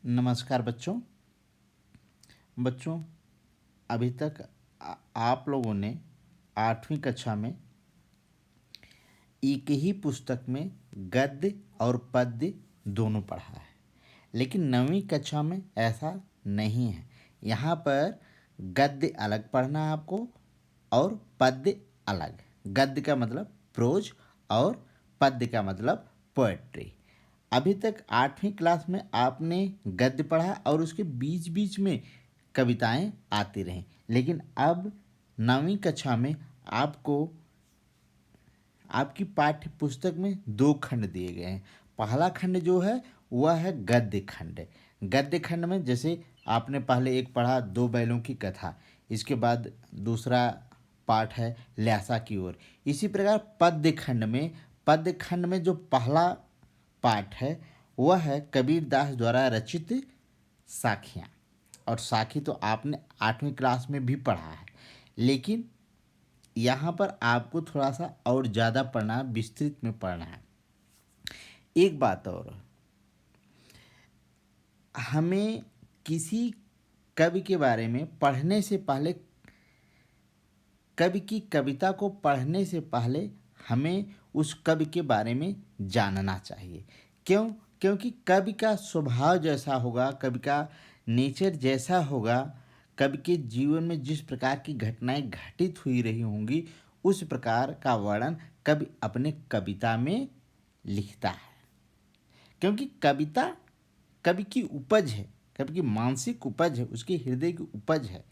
नमस्कार बच्चों। बच्चों, अभी तक आप लोगों ने 8वीं कक्षा में एक ही पुस्तक में गद्य और पद्य दोनों पढ़ा है, लेकिन 9वीं कक्षा में ऐसा नहीं है। यहाँ पर गद्य अलग पढ़ना है आपको और पद्य अलग। गद्य का मतलब प्रोज और पद्य का मतलब पोएट्री। अभी तक 8वीं क्लास में आपने गद्य पढ़ा और उसके बीच बीच में कविताएं आती रहीं, लेकिन अब 9वीं कक्षा में आपको आपकी पाठ्य पुस्तक में 2 खंड दिए गए हैं। पहला खंड जो है वह है गद्य खंड। गद्य खंड में जैसे आपने पहले एक पढ़ा 2 बैलों की कथा, इसके बाद दूसरा पाठ है ल्यासा की ओर। इसी प्रकार पद्य खंड में जो पहला पाठ है वह है कबीर दास द्वारा रचित साखियाँ। और साखी तो आपने 8वीं क्लास में भी पढ़ा है, लेकिन यहाँ पर आपको थोड़ा सा और ज़्यादा पढ़ना है, विस्तृत में पढ़ना है। एक बात और, हमें किसी कवि के बारे में पढ़ने से पहले, कवि की कविता को पढ़ने से पहले हमें उस कवि के बारे में जानना चाहिए। क्यों? क्योंकि कवि का स्वभाव जैसा होगा, कवि का नेचर जैसा होगा, कवि के जीवन में जिस प्रकार की घटनाएं घटित हुई रही होंगी, उस प्रकार का वर्णन कवि अपने कविता में लिखता है। क्योंकि कविता कवि की उपज है, कवि की मानसिक उपज है, उसके हृदय की उपज है।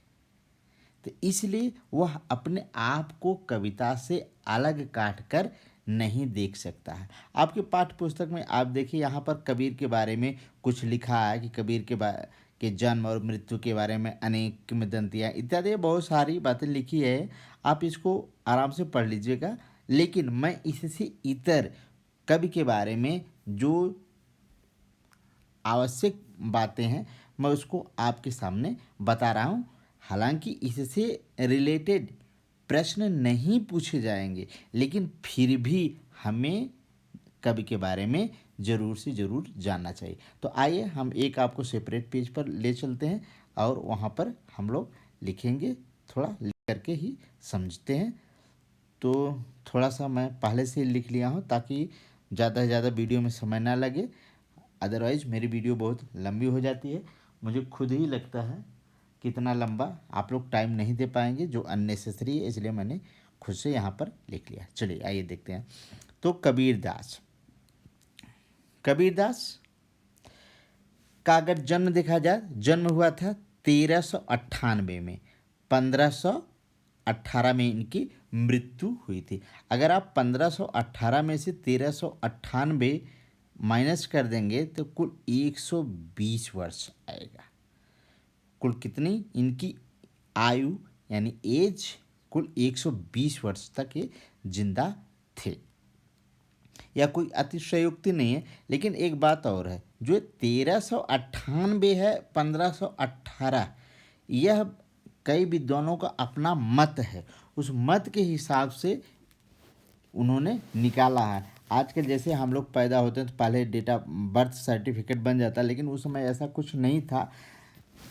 तो इसलिए वह अपने आप को कविता से अलग काट कर नहीं देख सकता है। आपके पाठ्य पुस्तक में आप देखिए, यहाँ पर कबीर के बारे में कुछ लिखा है कि कबीर के जन्म और मृत्यु के बारे में अनेक किंवदंतियाँ इत्यादि बहुत सारी बातें लिखी है। आप इसको आराम से पढ़ लीजिएगा, लेकिन मैं इससे इतर कवि के बारे में जो आवश्यक बातें हैं मैं उसको आपके सामने बता रहा हूँ। हालांकि इससे रिलेटेड प्रश्न नहीं पूछे जाएंगे, लेकिन फिर भी हमें कवि के बारे में ज़रूर से ज़रूर जानना चाहिए। तो आइए हम एक आपको सेपरेट पेज पर ले चलते हैं और वहाँ पर हम लोग लिखेंगे, थोड़ा लिख करके ही समझते हैं। तो थोड़ा सा मैं पहले से लिख लिया हूँ ताकि ज़्यादा से ज़्यादा वीडियो में समय ना लगे, अदरवाइज़ मेरी वीडियो बहुत लंबी हो जाती है। मुझे खुद ही लगता है कि इतना लंबा आप लोग टाइम नहीं दे पाएंगे, जो अननेसेसरी है, इसलिए मैंने खुद से यहाँ पर लिख लिया। चलिए आइए देखते हैं। तो कबीरदास का अगर जन्म देखा जाए, जन्म हुआ था 1398 में, 1518 में इनकी मृत्यु हुई थी। अगर आप 1518 में से 1398 माइनस कर देंगे तो कुल 120 वर्ष आएगा। कुल कितनी इनकी आयु यानी एज, कुल 120 वर्ष तक ये जिंदा थे। यह कोई अतिशयोक्ति नहीं है, लेकिन एक बात और है, जो 1398 है 1518, यह कई विद्वानों का अपना मत है। उस मत के हिसाब से उन्होंने निकाला है। आजकल जैसे हम लोग पैदा होते हैं तो पहले डेटा बर्थ सर्टिफिकेट बन जाता, लेकिन उस समय ऐसा कुछ नहीं था,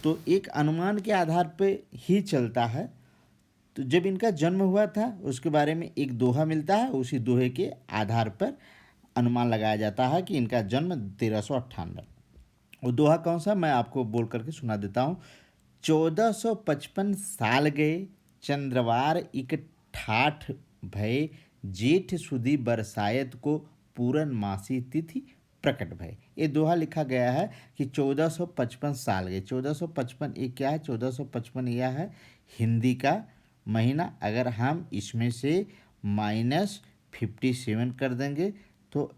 तो एक अनुमान के आधार पे ही चलता है। तो जब इनका जन्म हुआ था उसके बारे में एक दोहा मिलता है, उसी दोहे के आधार पर अनुमान लगाया जाता है कि इनका जन्म 1398। वो दोहा कौन सा, मैं आपको बोल करके सुना देता हूँ। 1455 साल गए, चंद्रवार इक ठाठ भय, जेठ सुदी बरसायत को, पूरन मासी तिथि प्रकट भय। ये दोहा लिखा गया है कि 1455 साल गए। 1455 ये क्या है? 1455 यह है हिंदी का महीना। अगर हम इसमें से -57 कर देंगे तो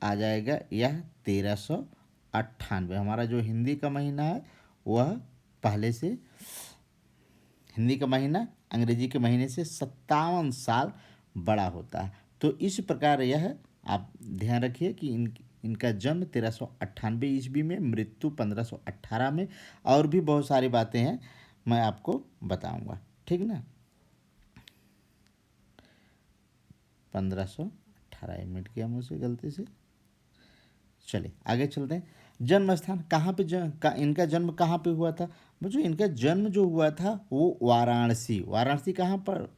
आ जाएगा यह 1398। हमारा जो हिंदी का महीना है वह पहले से, हिंदी का महीना अंग्रेजी के महीने से 57 साल बड़ा होता है। तो इस प्रकार यह आप ध्यान रखिए कि इनका जन्म 1398 ईस्वी में, मृत्यु 1518 में। और भी बहुत सारी बातें हैं मैं आपको बताऊंगा, ठीक ना। 1518 मिट गया मुझसे गलती से। चलिए आगे चलते हैं। जन्म स्थान कहाँ पे इनका जन्म कहाँ पे हुआ था? बच्चों इनका जन्म जो हुआ था वो वाराणसी। वाराणसी कहाँ पर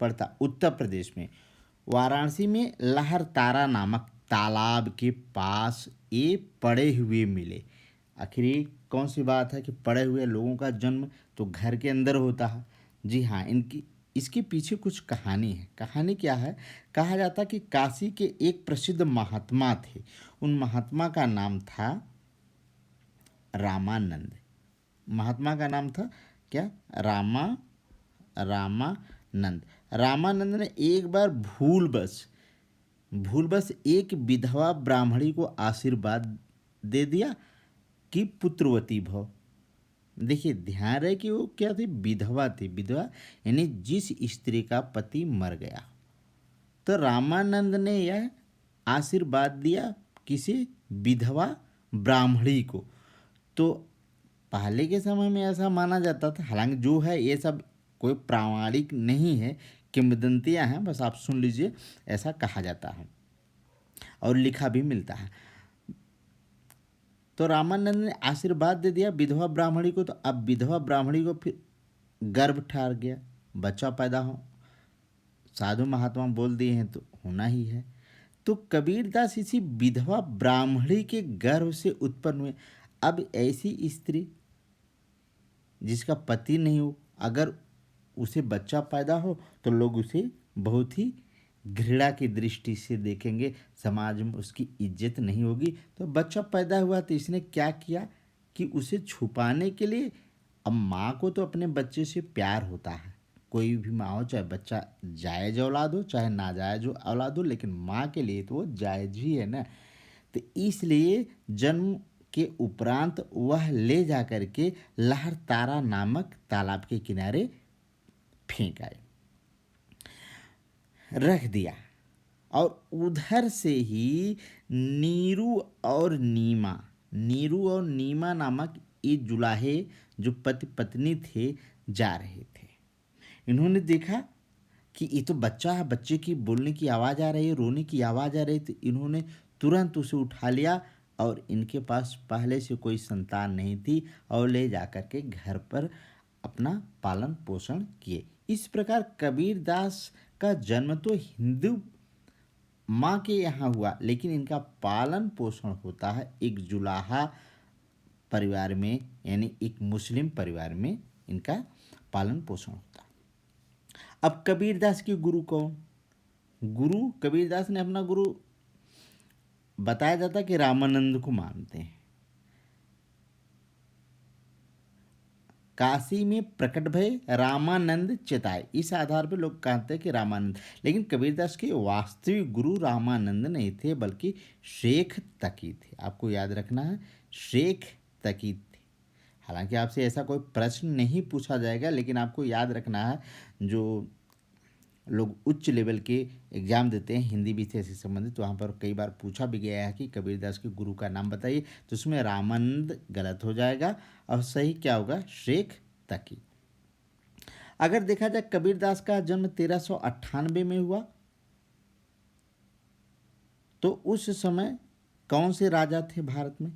पड़ता? उत्तर प्रदेश में। वाराणसी में लहरतारा नामक तालाब के पास ये पड़े हुए मिले। आखिर ये कौन सी बात है कि पड़े हुए लोगों का जन्म तो घर के अंदर होता है। जी हाँ, इनकी इसके पीछे कुछ कहानी है। कहानी क्या है? कहा जाता कि काशी के एक प्रसिद्ध महात्मा थे। उन महात्मा का नाम था रामानंद। महात्मा का नाम था क्या? रामानंद। रामानंद ने एक बार भूलवश एक विधवा ब्राह्मणी को आशीर्वाद दे दिया कि पुत्रवती भव। देखिए ध्यान रहे कि वो क्या थी? विधवा थी। विधवा यानी जिस स्त्री का पति मर गया। तो रामानंद ने यह आशीर्वाद दिया किसी विधवा ब्राह्मणी को। तो पहले के समय में ऐसा माना जाता था, हालांकि जो है ये सब कोई प्रामाणिक नहीं है, किंवदंतियां हैं, बस आप सुन लीजिए, ऐसा कहा जाता है और लिखा भी मिलता है। तो रामानंद ने आशीर्वाद दे दिया विधवा ब्राह्मणी को। तो अब विधवा ब्राह्मणी को फिर गर्भ ठहर गया, बच्चा पैदा हो। साधु महात्मा बोल दिए हैं तो होना ही है। तो कबीरदास इसी विधवा ब्राह्मणी के गर्भ से उत्पन्न हुए। अब ऐसी स्त्री जिसका पति नहीं हो, अगर उसे बच्चा पैदा हो तो लोग उसे बहुत ही घृणा की दृष्टि से देखेंगे, समाज में उसकी इज्जत नहीं होगी। तो बच्चा पैदा हुआ तो इसने क्या किया कि उसे छुपाने के लिए, अब माँ को तो अपने बच्चे से प्यार होता है, कोई भी माँ हो, चाहे बच्चा जायज औलाद हो चाहे नाजायज औलाद हो, लेकिन माँ के लिए तो वो जायज ही है ना। तो इसलिए जन्म के उपरांत वह ले जा कर के लहरतारा नामक तालाब के किनारे फेंक आए, रख दिया। और उधर से ही नीरू और नीमा नामक ये जुलाहे जो पति पत्नी थे जा रहे थे। इन्होंने देखा कि ये तो बच्चा है, बच्चे की बोलने की आवाज़ आ रही है, रोने की आवाज़ आ रही, तो इन्होंने तुरंत उसे उठा लिया। और इनके पास पहले से कोई संतान नहीं थी और ले जाकर के घर पर अपना पालन पोषण किए। इस प्रकार कबीरदास का जन्म तो हिंदू माँ के यहाँ हुआ, लेकिन इनका पालन पोषण होता है एक जुलाहा परिवार में, यानी एक मुस्लिम परिवार में इनका पालन पोषण होता है। अब कबीरदास के गुरु कौन? गुरु कबीरदास ने अपना गुरु बताया जाता कि रामानंद को मानते हैं। काशी में प्रकट भय रामानंद चेताए, इस आधार पर लोग कहते हैं कि रामानंद। लेकिन कबीरदास के वास्तविक गुरु रामानंद नहीं थे, बल्कि शेख तकी थे। आपको याद रखना है, शेख तकी थे। हालांकि आपसे ऐसा कोई प्रश्न नहीं पूछा जाएगा, लेकिन आपको याद रखना है, जो लोग उच्च लेवल के एग्ज़ाम देते हैं हिंदी विषय से संबंधित, वहाँ पर कई बार पूछा भी गया है कि कबीरदास के गुरु का नाम बताइए, तो उसमें रामानंद गलत हो जाएगा और सही क्या होगा? शेख तकी। अगर देखा जाए कबीरदास का जन्म 1398 में हुआ, तो उस समय कौन से राजा थे भारत में?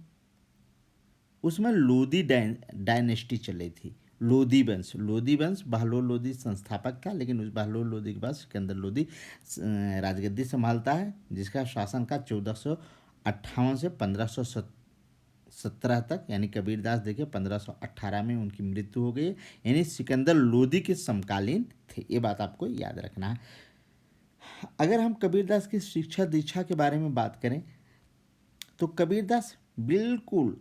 उसमें लोधी डायनेस्टी चली थी। लोधी वंश बहलोल लोधी संस्थापक था, लेकिन उस बहलोल लोधी के बाद सिकंदर लोधी राजगद्दी संभालता है, जिसका शासन का 1458 से 1517 तक, यानी कबीरदास देखिए 1518 में उनकी मृत्यु हो गई, यानी सिकंदर लोधी के समकालीन थे। ये बात आपको याद रखना है। अगर हम कबीरदास की शिक्षा दीक्षा के बारे में बात करें तो कबीरदास बिल्कुल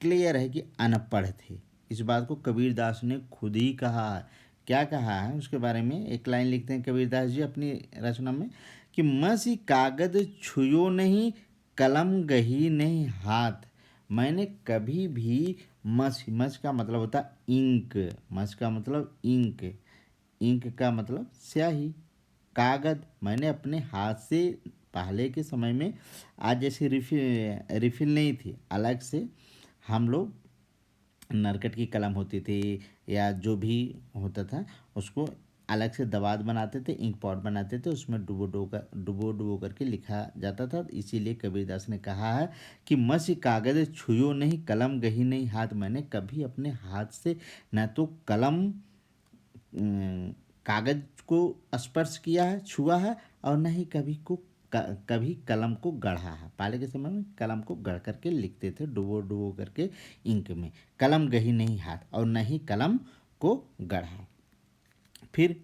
क्लियर है कि अनपढ़ थे। इस बात को कबीरदास ने खुद ही कहा है। क्या कहा है उसके बारे में? एक लाइन लिखते हैं कबीरदास जी अपनी रचना में कि मसी कागज छुयो नहीं, कलम गही नहीं हाथ। मैंने कभी भी मस का मतलब होता इंक, मस का मतलब इंक, इंक का मतलब स्याही, कागज मैंने अपने हाथ से, पहले के समय में आज जैसे रिफिल नहीं थी, अलग से हम लोग नरकट की कलम होती थी या जो भी होता था उसको अलग से दवात बनाते थे, इंक पॉट बनाते थे, उसमें डुबो करके लिखा जाता था। इसीलिए कबीरदास ने कहा है कि मसी कागज छुयो नहीं, कलम गही नहीं हाथ। मैंने कभी अपने हाथ से न तो कलम कागज को स्पर्श किया है, छुआ है, और न ही कभी कलम को गढ़ा है। पहले के समय में कलम को गढ़ करके लिखते थे, डुबो डुबो करके इंक में। कलम गही नहीं हाथ, और न ही कलम को गढ़ा। फिर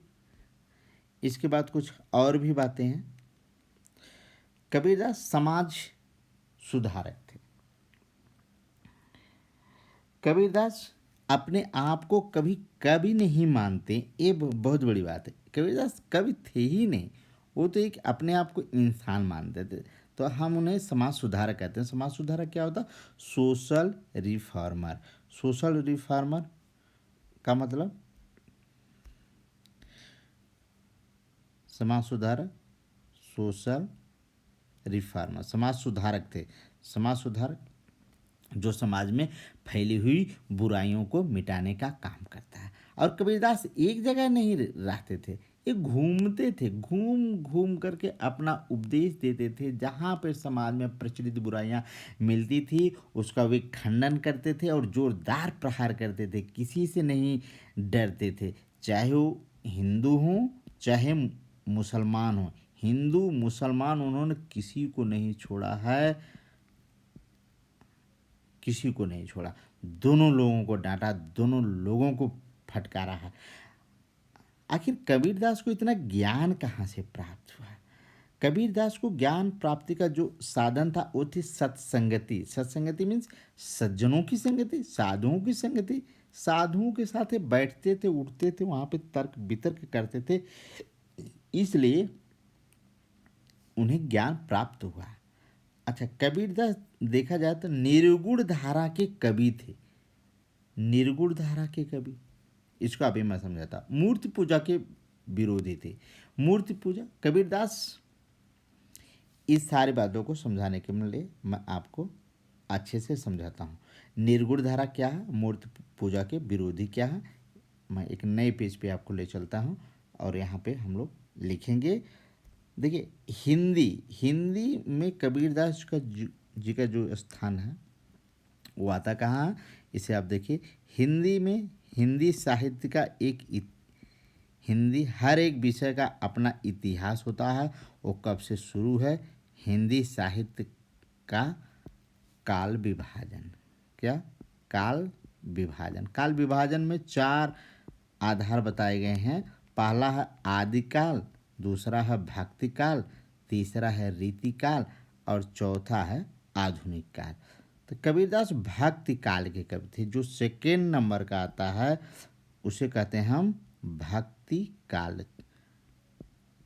इसके बाद कुछ और भी बातें हैं। कबीरदास समाज सुधारक थे। कबीरदास अपने आप को कभी कभी नहीं मानते, ये बहुत बड़ी बात है। कबीरदास कभी थे ही नहीं, वो तो एक अपने आप को इंसान मानते थे। तो हम उन्हें समाज सुधारक कहते हैं। समाज सुधारक क्या होता? Social reformer. सोशल रिफॉर्मर का मतलब समाज सुधारक, सोशल रिफॉर्मर, समाज सुधारक थे। समाज सुधारक जो समाज में फैली हुई बुराइयों को मिटाने का काम करता है। और कबीरदास एक जगह नहीं रहते थे, ये घूमते थे, घूम घूम करके अपना उपदेश देते थे। जहाँ पे समाज में प्रचलित बुराइयाँ मिलती थी उसका वे खंडन करते थे और जोरदार प्रहार करते थे। किसी से नहीं डरते थे, चाहे वो हिंदू हों चाहे मुसलमान हों। हिंदू मुसलमान उन्होंने किसी को नहीं छोड़ा है, किसी को नहीं छोड़ा। दोनों लोगों को डांटा, दोनों लोगों को फटकारा है। आखिर कबीरदास को इतना ज्ञान कहाँ से प्राप्त हुआ? कबीरदास को ज्ञान प्राप्ति का जो साधन था वो थी सत्संगति। सत्संगति मीन्स सज्जनों की संगति, साधुओं की संगति। साधुओं के साथ बैठते थे, उठते थे, वहाँ पे तर्क वितर्क करते थे, इसलिए उन्हें ज्ञान प्राप्त हुआ। अच्छा, कबीरदास देखा जाए तो निर्गुण धारा के कवि थे। निर्गुण धारा के कवि, इसको अभी मैं समझाता। मूर्ति पूजा के विरोधी थे। मूर्ति पूजा, कबीरदास इस सारी बातों को समझाने के लिए मैं आपको अच्छे से समझाता हूँ। निर्गुण धारा क्या है, मूर्ति पूजा के विरोधी क्या है, मैं एक नए पेज पे आपको ले चलता हूँ और यहाँ पे हम लोग लिखेंगे। देखिए, हिंदी हिंदी में कबीरदास का जी का जो स्थान है वो आता कहाँ है, इसे आप देखिए। हिंदी में हिंदी साहित्य का हिंदी हर एक विषय का अपना इतिहास होता है। वो कब से शुरू है? हिंदी साहित्य का काल विभाजन। क्या? काल विभाजन। काल विभाजन में 4 आधार बताए गए हैं। पहला है आदिकाल, दूसरा है भक्ति काल, तीसरा है रीति काल और चौथा है आधुनिक काल। तो कबीरदास भक्ति काल के कवि थे। जो सेकेंड नंबर का आता है उसे कहते हैं हम भक्ति काल।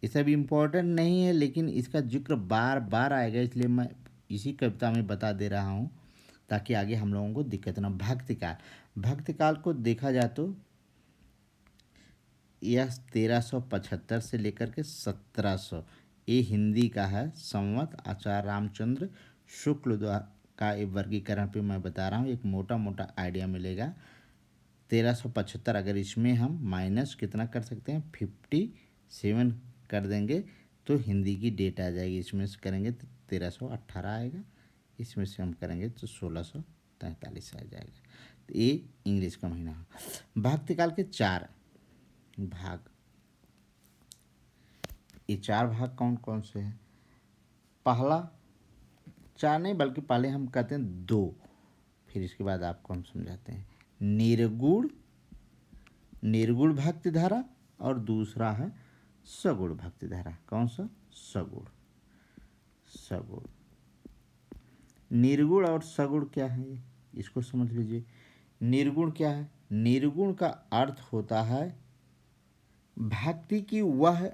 ये सब इम्पोर्टेंट नहीं है, लेकिन इसका जिक्र बार बार आएगा, इसलिए मैं इसी कविता में बता दे रहा हूँ ताकि आगे हम लोगों को दिक्कत ना। भक्ति काल, भक्ति काल को देखा जाए तो यह 1375 से लेकर के 1700, ये हिंदी का है। संवत आचार्य रामचंद्र शुक्ल का ये वर्गीकरण पे मैं बता रहा हूँ, एक मोटा मोटा आइडिया मिलेगा। 1375, अगर इसमें हम माइनस कितना कर सकते हैं, 57 कर देंगे तो हिंदी की डेट आ जाएगी। इसमें से करेंगे तो 1318 आएगा, इसमें से हम करेंगे तो 1643 आ जाएगा। तो ये इंग्लिश का महीना है। भक्ति काल के 4 भाग, ये 4 भाग कौन कौन से हैं? पहला, 4 नहीं बल्कि पहले हम कहते हैं 2, फिर इसके बाद आपको हम समझाते हैं। निर्गुण, निर्गुण भक्ति धारा और दूसरा है सगुण भक्ति धारा। कौन सा? सगुण। सगुण, निर्गुण और सगुण क्या है इसको समझ लीजिए। निर्गुण क्या है? निर्गुण का अर्थ होता है भक्ति की वह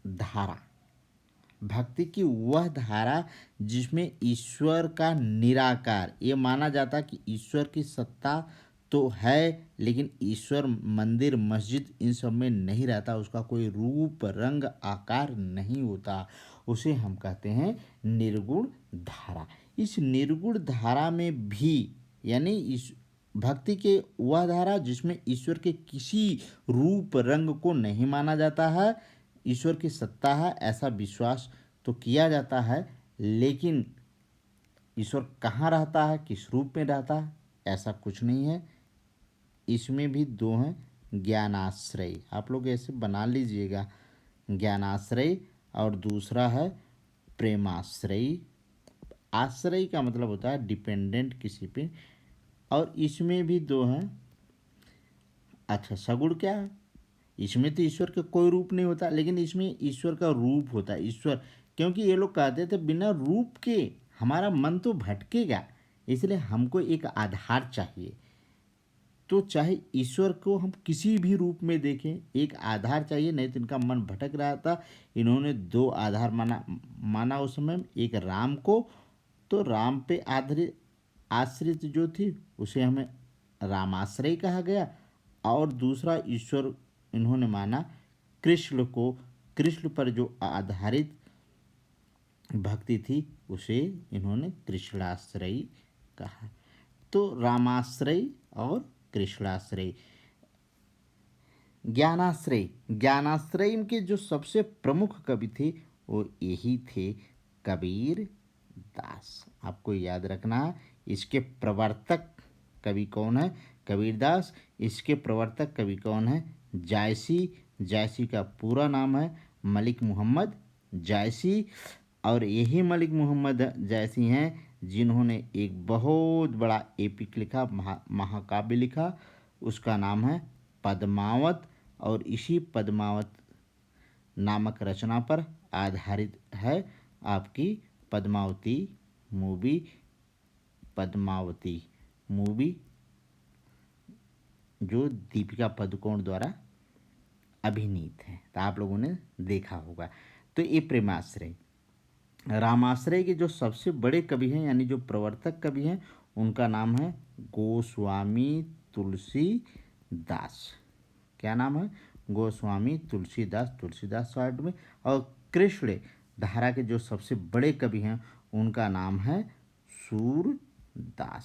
धारा, भक्ति की वह धारा जिसमें ईश्वर का निराकार, ये माना जाता कि ईश्वर की सत्ता तो है लेकिन ईश्वर मंदिर मस्जिद इन सब में नहीं रहता, उसका कोई रूप रंग आकार नहीं होता, उसे हम कहते हैं निर्गुण धारा। इस निर्गुण धारा में भी, यानी इस भक्ति के वह धारा जिसमें ईश्वर के किसी रूप रंग को नहीं माना जाता है, ईश्वर की सत्ता है ऐसा विश्वास तो किया जाता है, लेकिन ईश्वर कहाँ रहता है, किस रूप में रहता है, ऐसा कुछ नहीं है। इसमें भी दो हैं, ज्ञानाश्रय, आप लोग ऐसे बना लीजिएगा, ज्ञानाश्रय, और दूसरा है प्रेमाश्रय। आश्रय का मतलब होता है डिपेंडेंट किसी पे, और इसमें भी दो हैं। अच्छा, सगुण क्या है? इसमें तो ईश्वर का कोई रूप नहीं होता, लेकिन इसमें ईश्वर का रूप होता है। ईश्वर, क्योंकि ये लोग कहते थे बिना रूप के हमारा मन तो भटकेगा, इसलिए हमको एक आधार चाहिए। तो चाहे ईश्वर को हम किसी भी रूप में देखें, एक आधार चाहिए, नहीं तो इनका मन भटक रहा था। इन्होंने दो आधार माना उस समय, एक राम को, तो राम पे आधारित आश्रित जो थी उसे हमें रामाश्रय कहा गया, और दूसरा ईश्वर इन्होंने माना कृष्ण को, कृष्ण पर जो आधारित भक्ति थी उसे इन्होंने कृष्णाश्रय कहा। तो रामाश्रय और कृष्णाश्रय। ज्ञानाश्रय, ज्ञानाश्रय के जो सबसे प्रमुख कवि थे वो यही थे, कबीर दास। आपको याद रखना है, इसके प्रवर्तक कवि कौन है? कबीरदास। इसके प्रवर्तक कवि कौन है? जायसी। जायसी का पूरा नाम है मलिक मोहम्मद जायसी, और यही मलिक मोहम्मद जायसी हैं जिन्होंने एक बहुत बड़ा एपिक लिखा, महाकाव्य लिखा, उसका नाम है पद्मावत, और इसी पद्मावत नामक रचना पर आधारित है आपकी पद्मावती मूवी। पद्मावती मूवी जो दीपिका पादुकोण द्वारा अभिनीत है, तो आप लोगों ने देखा होगा। तो ये प्रेमाश्रय। रामाश्रय के जो सबसे बड़े कवि हैं, यानी जो प्रवर्तक कवि हैं, उनका नाम है गोस्वामी तुलसीदास। क्या नाम है? गोस्वामी तुलसीदास, तुलसीदास शॉर्ट में। और कृष्ण धारा के जो सबसे बड़े कवि हैं उनका नाम है सूरदास।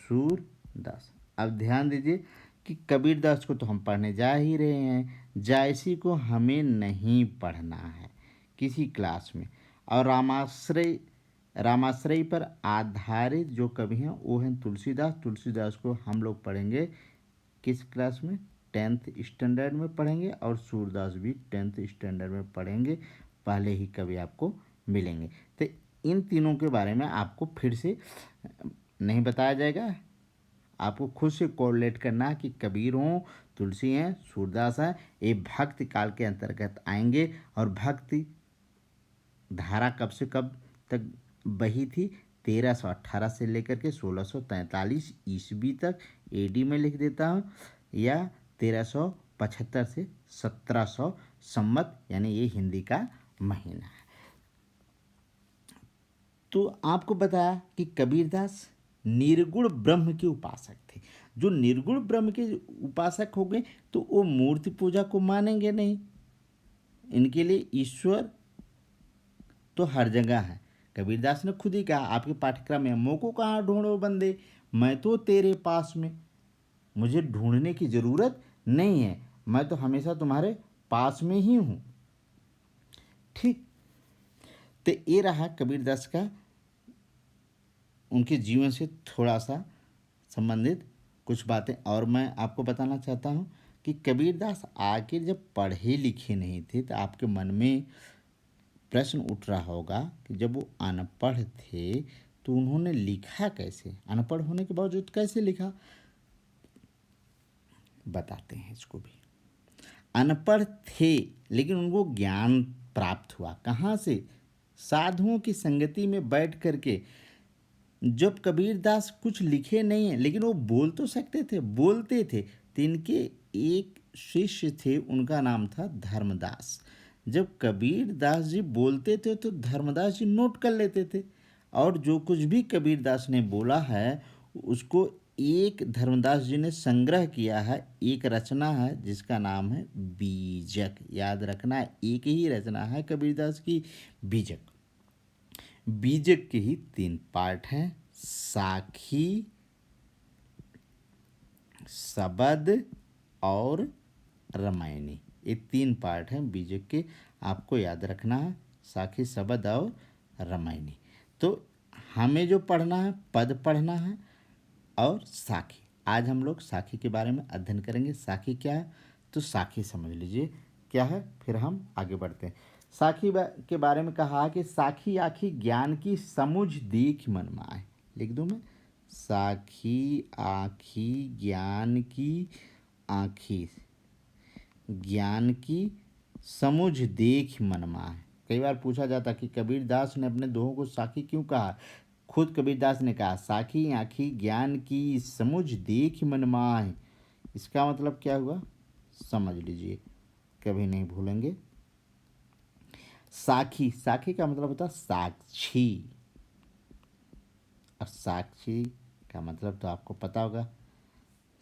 सूरदास। अब ध्यान दीजिए कि कबीरदास को तो हम पढ़ने जा ही रहे हैं, जायसी को हमें नहीं पढ़ना है किसी क्लास में। और रामाश्रय, रामाश्रय पर आधारित जो कवि हैं वो हैं तुलसीदास। तुलसीदास को हम लोग पढ़ेंगे किस क्लास में? 10th स्टैंडर्ड में पढ़ेंगे, और सूरदास भी 10th स्टैंडर्ड में पढ़ेंगे, पहले ही कवि आपको मिलेंगे। तो इन तीनों के बारे में आपको फिर से नहीं बताया जाएगा, आपको खुद से कोरिलेट करना कि कबीर हों, तुलसी हैं, सूरदास हैं, ये भक्ति काल के अंतर्गत आएंगे। और भक्ति धारा कब से कब तक बही थी? 1318 से लेकर के 1643 ईस्वी तक, एडी में लिख देता हूँ, या 1375 से 1700 संवत, यानी ये हिंदी का महीना है। तो आपको बताया कि कबीरदास निर्गुण ब्रह्म के उपासक थे। जो निर्गुण ब्रह्म के उपासक हो गए तो वो मूर्ति पूजा को मानेंगे नहीं, इनके लिए ईश्वर तो हर जगह है। कबीरदास ने खुद ही कहा आपके पाठ्यक्रम में, मोको कहाँ ढूंढो बंदे, मैं तो तेरे पास में, मुझे ढूंढने की ज़रूरत नहीं है, मैं तो हमेशा तुम्हारे पास में ही हूँ। ठीक, तो ये रहा कबीरदास का उनके जीवन से थोड़ा सा संबंधित कुछ बातें। और मैं आपको बताना चाहता हूँ कि कबीरदास आखिर जब पढ़े लिखे नहीं थे तो आपके मन में प्रश्न उठ रहा होगा कि जब वो अनपढ़ थे तो उन्होंने लिखा कैसे? अनपढ़ होने के बावजूद कैसे लिखा? बताते हैं इसको भी। अनपढ़ थे लेकिन उनको ज्ञान प्राप्त हुआ कहाँ से? साधुओं की संगति में बैठ करके। जब कबीरदास कुछ लिखे नहीं हैं लेकिन वो बोल तो सकते थे, बोलते थे। तो इनके एक शिष्य थे, उनका नाम था धर्मदास। जब कबीरदास जी बोलते थे तो धर्मदास जी नोट कर लेते थे, और जो कुछ भी कबीरदास ने बोला है उसको एक धर्मदास जी ने संग्रह किया है, एक रचना है जिसका नाम है बीजक। याद रखना, एक ही रचना है कबीरदास की, बीजक। बीजक के ही 3 पार्ट हैं, साखी, शबद और रामायणी, ये तीन पार्ट हैं बीजक के, आपको याद रखना है, साखी, शबद और रामायणी। तो हमें जो पढ़ना है, पद पढ़ना है और साखी। आज हम लोग साखी के बारे में अध्ययन करेंगे। साखी क्या है, तो साखी समझ लीजिए क्या है, फिर हम आगे बढ़ते हैं। साखी के बारे में कहा कि साखी आखी ज्ञान की समुझ देख मन माहे। लिख दूं मैं, साखी आखी ज्ञान की आखी, ज्ञान की समुझ देख मन माहे। कई बार पूछा जाता कि कबीरदास ने अपने दोहों को साखी क्यों कहा। खुद कबीरदास ने कहा, साखी आखी ज्ञान की समुझ देख मन माहे। इसका मतलब क्या हुआ, समझ लीजिए, कभी नहीं भूलेंगे। साखी, साखी का मतलब होता है साक्षी, और साक्षी का मतलब तो आपको पता होगा,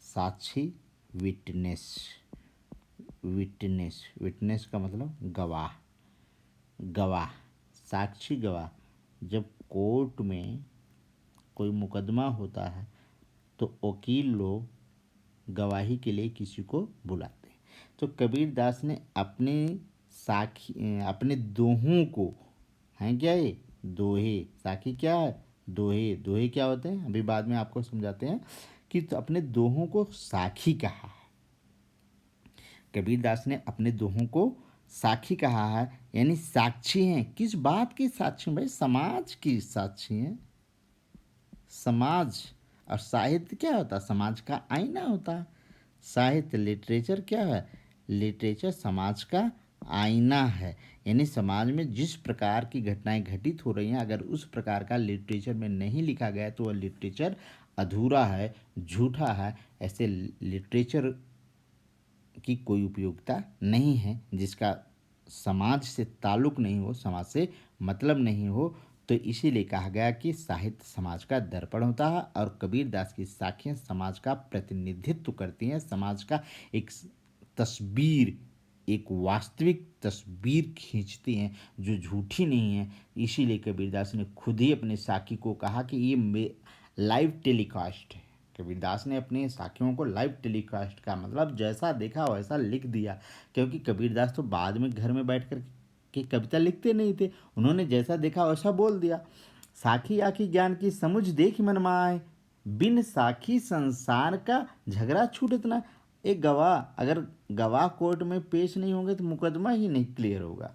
साक्षी, विटनेस। विटनेस, विटनेस का मतलब गवाह, गवाह, साक्षी गवाह। जब कोर्ट में कोई मुकदमा होता है तो वकील लोग गवाही के लिए किसी को बुलाते हैं। तो कबीरदास ने अपने साखी, अपने दोहों को, हैं क्या ये दोहे, साखी क्या है, दोहे, दोहे क्या होते हैं अभी बाद में आपको समझाते हैं, कि तो अपने दोहों को साखी कहा है। कबीरदास ने अपने दोहों को साखी कहा है, यानी साक्षी हैं। किस बात की साक्षी भाई, समाज की साक्षी हैं। समाज, और साहित्य क्या होता है, समाज का आईना होता है। साहित्य, लिटरेचर क्या है, लिटरेचर समाज का आईना है। यानी समाज में जिस प्रकार की घटनाएं घटित हो रही हैं, अगर उस प्रकार का लिटरेचर में नहीं लिखा गया तो वह लिटरेचर अधूरा है, झूठा है। ऐसे लिटरेचर की कोई उपयोगिता नहीं है, जिसका समाज से ताल्लुक नहीं हो, समाज से मतलब नहीं हो। तो इसीलिए कहा गया कि साहित्य समाज का दर्पण होता है, और कबीरदास की साखियाँ समाज का प्रतिनिधित्व करती हैं, समाज का एक तस्वीर, एक वास्तविक तस्वीर खींचती हैं जो झूठी नहीं है। इसीलिए कबीरदास ने खुद ही अपने साखी को कहा कि ये लाइव टेलीकास्ट है। कबीरदास ने अपने साखियों को लाइव टेलीकास्ट का मतलब जैसा देखा वैसा लिख दिया, क्योंकि कबीरदास तो बाद में घर में बैठ कर के कविता लिखते नहीं थे, उन्होंने जैसा देखा वैसा बोल दिया। साखी आखी ज्ञान की समुझ देख मन माए, बिन साखी संसार का झगड़ा छूटत ना। एक गवाह, अगर गवाह कोर्ट में पेश नहीं होंगे तो मुकदमा ही नहीं क्लियर होगा।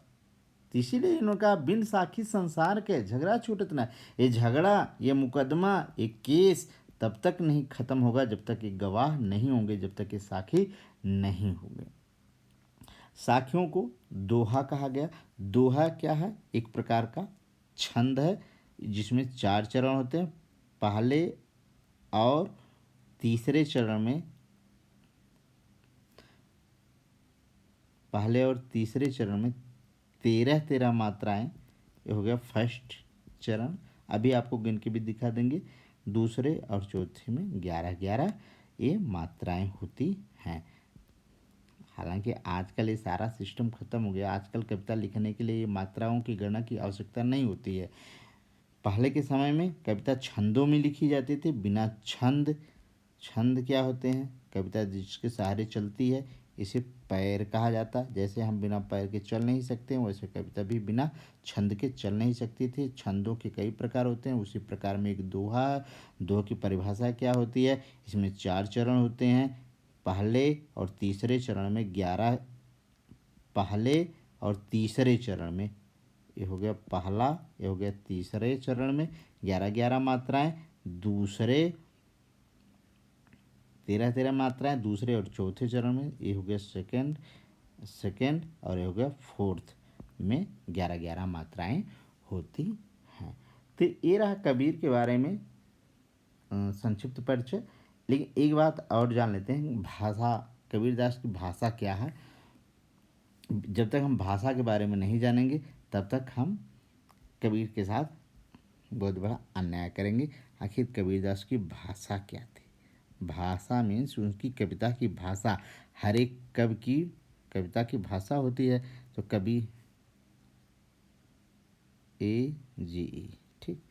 तो इसीलिए इन्होंने कहा, बिन साखी संसार के झगड़ा छूटत ना। ये झगड़ा, ये मुकदमा, ये केस तब तक नहीं खत्म होगा जब तक ये गवाह नहीं होंगे, जब तक ये साखी नहीं होंगे। साखियों को दोहा कहा गया। दोहा क्या है, एक प्रकार का छंद है जिसमें 4 चरण होते हैं। पहले और तीसरे चरण में, पहले और तीसरे चरण में 13 मात्राएं, ये हो गया फर्स्ट चरण। अभी आपको गिन के भी दिखा देंगे। दूसरे और चौथे में 11 ये मात्राएं होती हैं। हालांकि आजकल ये सारा सिस्टम खत्म हो गया, आजकल कविता लिखने के लिए ये मात्राओं की गणना की आवश्यकता नहीं होती है। पहले के समय में कविता छंदों में लिखी जाती थी, बिना छंद। छंद क्या होते हैं, कविता जिसके सहारे चलती है, इसे पैर कहा जाता है। जैसे हम बिना पैर के चल नहीं सकते, वैसे कविता भी बिना छंद के चल नहीं सकती थी। छंदों के कई प्रकार होते हैं, उसी प्रकार में एक दोहा। दोहा की परिभाषा क्या होती है, इसमें 4 चरण होते हैं। पहले और तीसरे चरण में 11, पहले और तीसरे चरण में, ये हो गया पहला, ये हो गया तीसरे चरण में 11 मात्राएं। दूसरे 13 मात्राएं दूसरे और चौथे चरण में, ये हो गया सेकंड, सेकंड, और ये हो गया फोर्थ में 11 मात्राएं होती हैं। तो ये रहा कबीर के बारे में संक्षिप्त परिचय। लेकिन एक बात और जान लेते हैं, भाषा, कबीरदास की भाषा क्या है। जब तक हम भाषा के बारे में नहीं जानेंगे तब तक हम कबीर के साथ बहुत बड़ा अन्याय करेंगे। आखिर कबीरदास की भाषा क्या थी। भाषा मीन्स उनकी कविता की भाषा। हर एक कवि की कविता की भाषा होती है। तो कवि AGE, ठीक।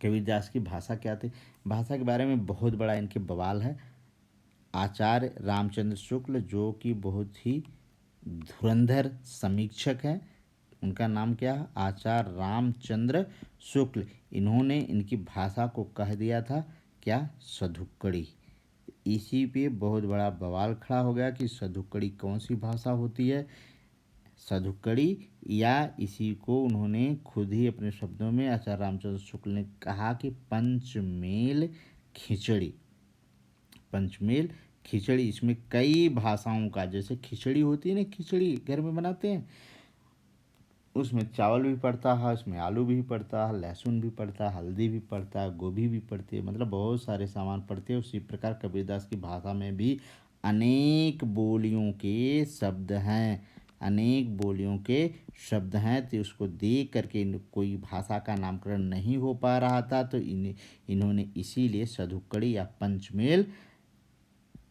कबीरदास की भाषा क्या थी, भाषा के बारे में बहुत बड़ा इनके बवाल है। आचार्य रामचंद्र शुक्ल, जो कि बहुत ही धुरंधर समीक्षक हैं। उनका नाम क्या है? आचार्य रामचंद्र शुक्ल। इन्होंने इनकी भाषा को कह दिया था क्या? सधुक्कड़ी। इसी पे बहुत बड़ा बवाल खड़ा हो गया कि सधुक्कड़ी कौन सी भाषा होती है, सधुक्कड़ी, या इसी को उन्होंने खुद ही अपने शब्दों में आचार्य रामचंद्र शुक्ल ने कहा कि पंचमेल खिचड़ी। पंचमेल खिचड़ी, इसमें कई भाषाओं का, जैसे खिचड़ी होती है ना, खिचड़ी घर में बनाते हैं, उसमें चावल भी पड़ता है, उसमें आलू भी पड़ता है, लहसुन भी पड़ता है, हल्दी भी पड़ता है, गोभी भी पड़ती है, मतलब बहुत सारे सामान पड़ते हैं। उसी प्रकार कबीरदास की भाषा में भी अनेक बोलियों के शब्द हैं, अनेक बोलियों के शब्द हैं। तो उसको देख करके कोई भाषा का नामकरण नहीं हो पा रहा था, तो इन्होंने इसीलिए सधुक्कड़ी या पंचमेल,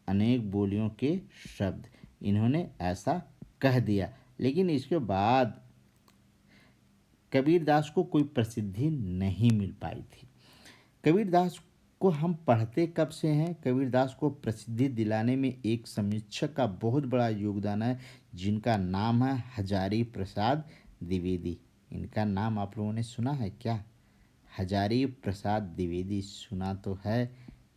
अनेक बोलियों के शब्द, इन्होंने ऐसा कह दिया। लेकिन इसके बाद कबीरदास को कोई प्रसिद्धि नहीं मिल पाई थी। कबीरदास को हम पढ़ते कब से हैं? कबीरदास को प्रसिद्धि दिलाने में एक समीक्षक का बहुत बड़ा योगदान है, जिनका नाम है हजारी प्रसाद द्विवेदी। इनका नाम आप लोगों ने सुना है क्या? हजारी प्रसाद द्विवेदी सुना तो है,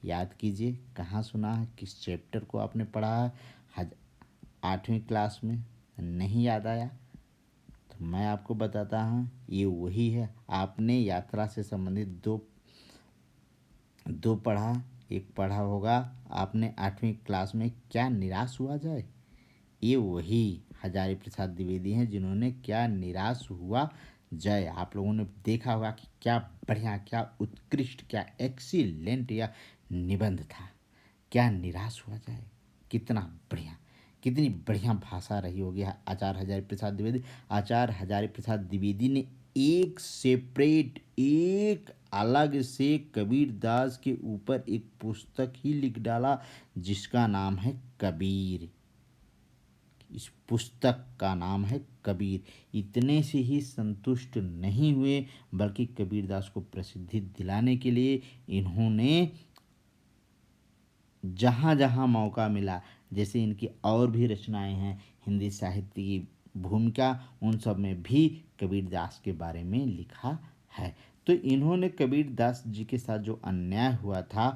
याद कीजिए कहाँ सुना है, किस चैप्टर को आपने पढ़ा है? 8वीं क्लास में। नहीं याद आया तो मैं आपको बताता हूँ, ये वही है। आपने यात्रा से संबंधित दो पढ़ा, एक पढ़ा होगा आपने 8वीं क्लास में, क्या निराश हुआ जाए। ये वही हजारी प्रसाद द्विवेदी हैं जिन्होंने क्या निराश हुआ जाए, आप लोगों ने देखा होगा कि क्या बढ़िया, क्या उत्कृष्ट, क्या एक्सीलेंट या निबंध था। क्या निराश हुआ जाए, कितना बढ़िया, कितनी बढ़िया भाषा रही होगी आचार्य हजारी प्रसाद द्विवेदी। आचार्य हजारी प्रसाद द्विवेदी ने एक सेपरेट, एक अलग से कबीरदास के ऊपर एक पुस्तक ही लिख डाला, जिसका नाम है कबीर। इस पुस्तक का नाम है कबीर। इतने से ही संतुष्ट नहीं हुए, बल्कि कबीरदास को प्रसिद्धि दिलाने के लिए इन्होंने जहाँ जहाँ मौका मिला, जैसे इनकी और भी रचनाएं हैं, हिंदी साहित्य की भूमिका, उन सब में भी कबीरदास के बारे में लिखा है। तो इन्होंने कबीरदास जी के साथ जो अन्याय हुआ था,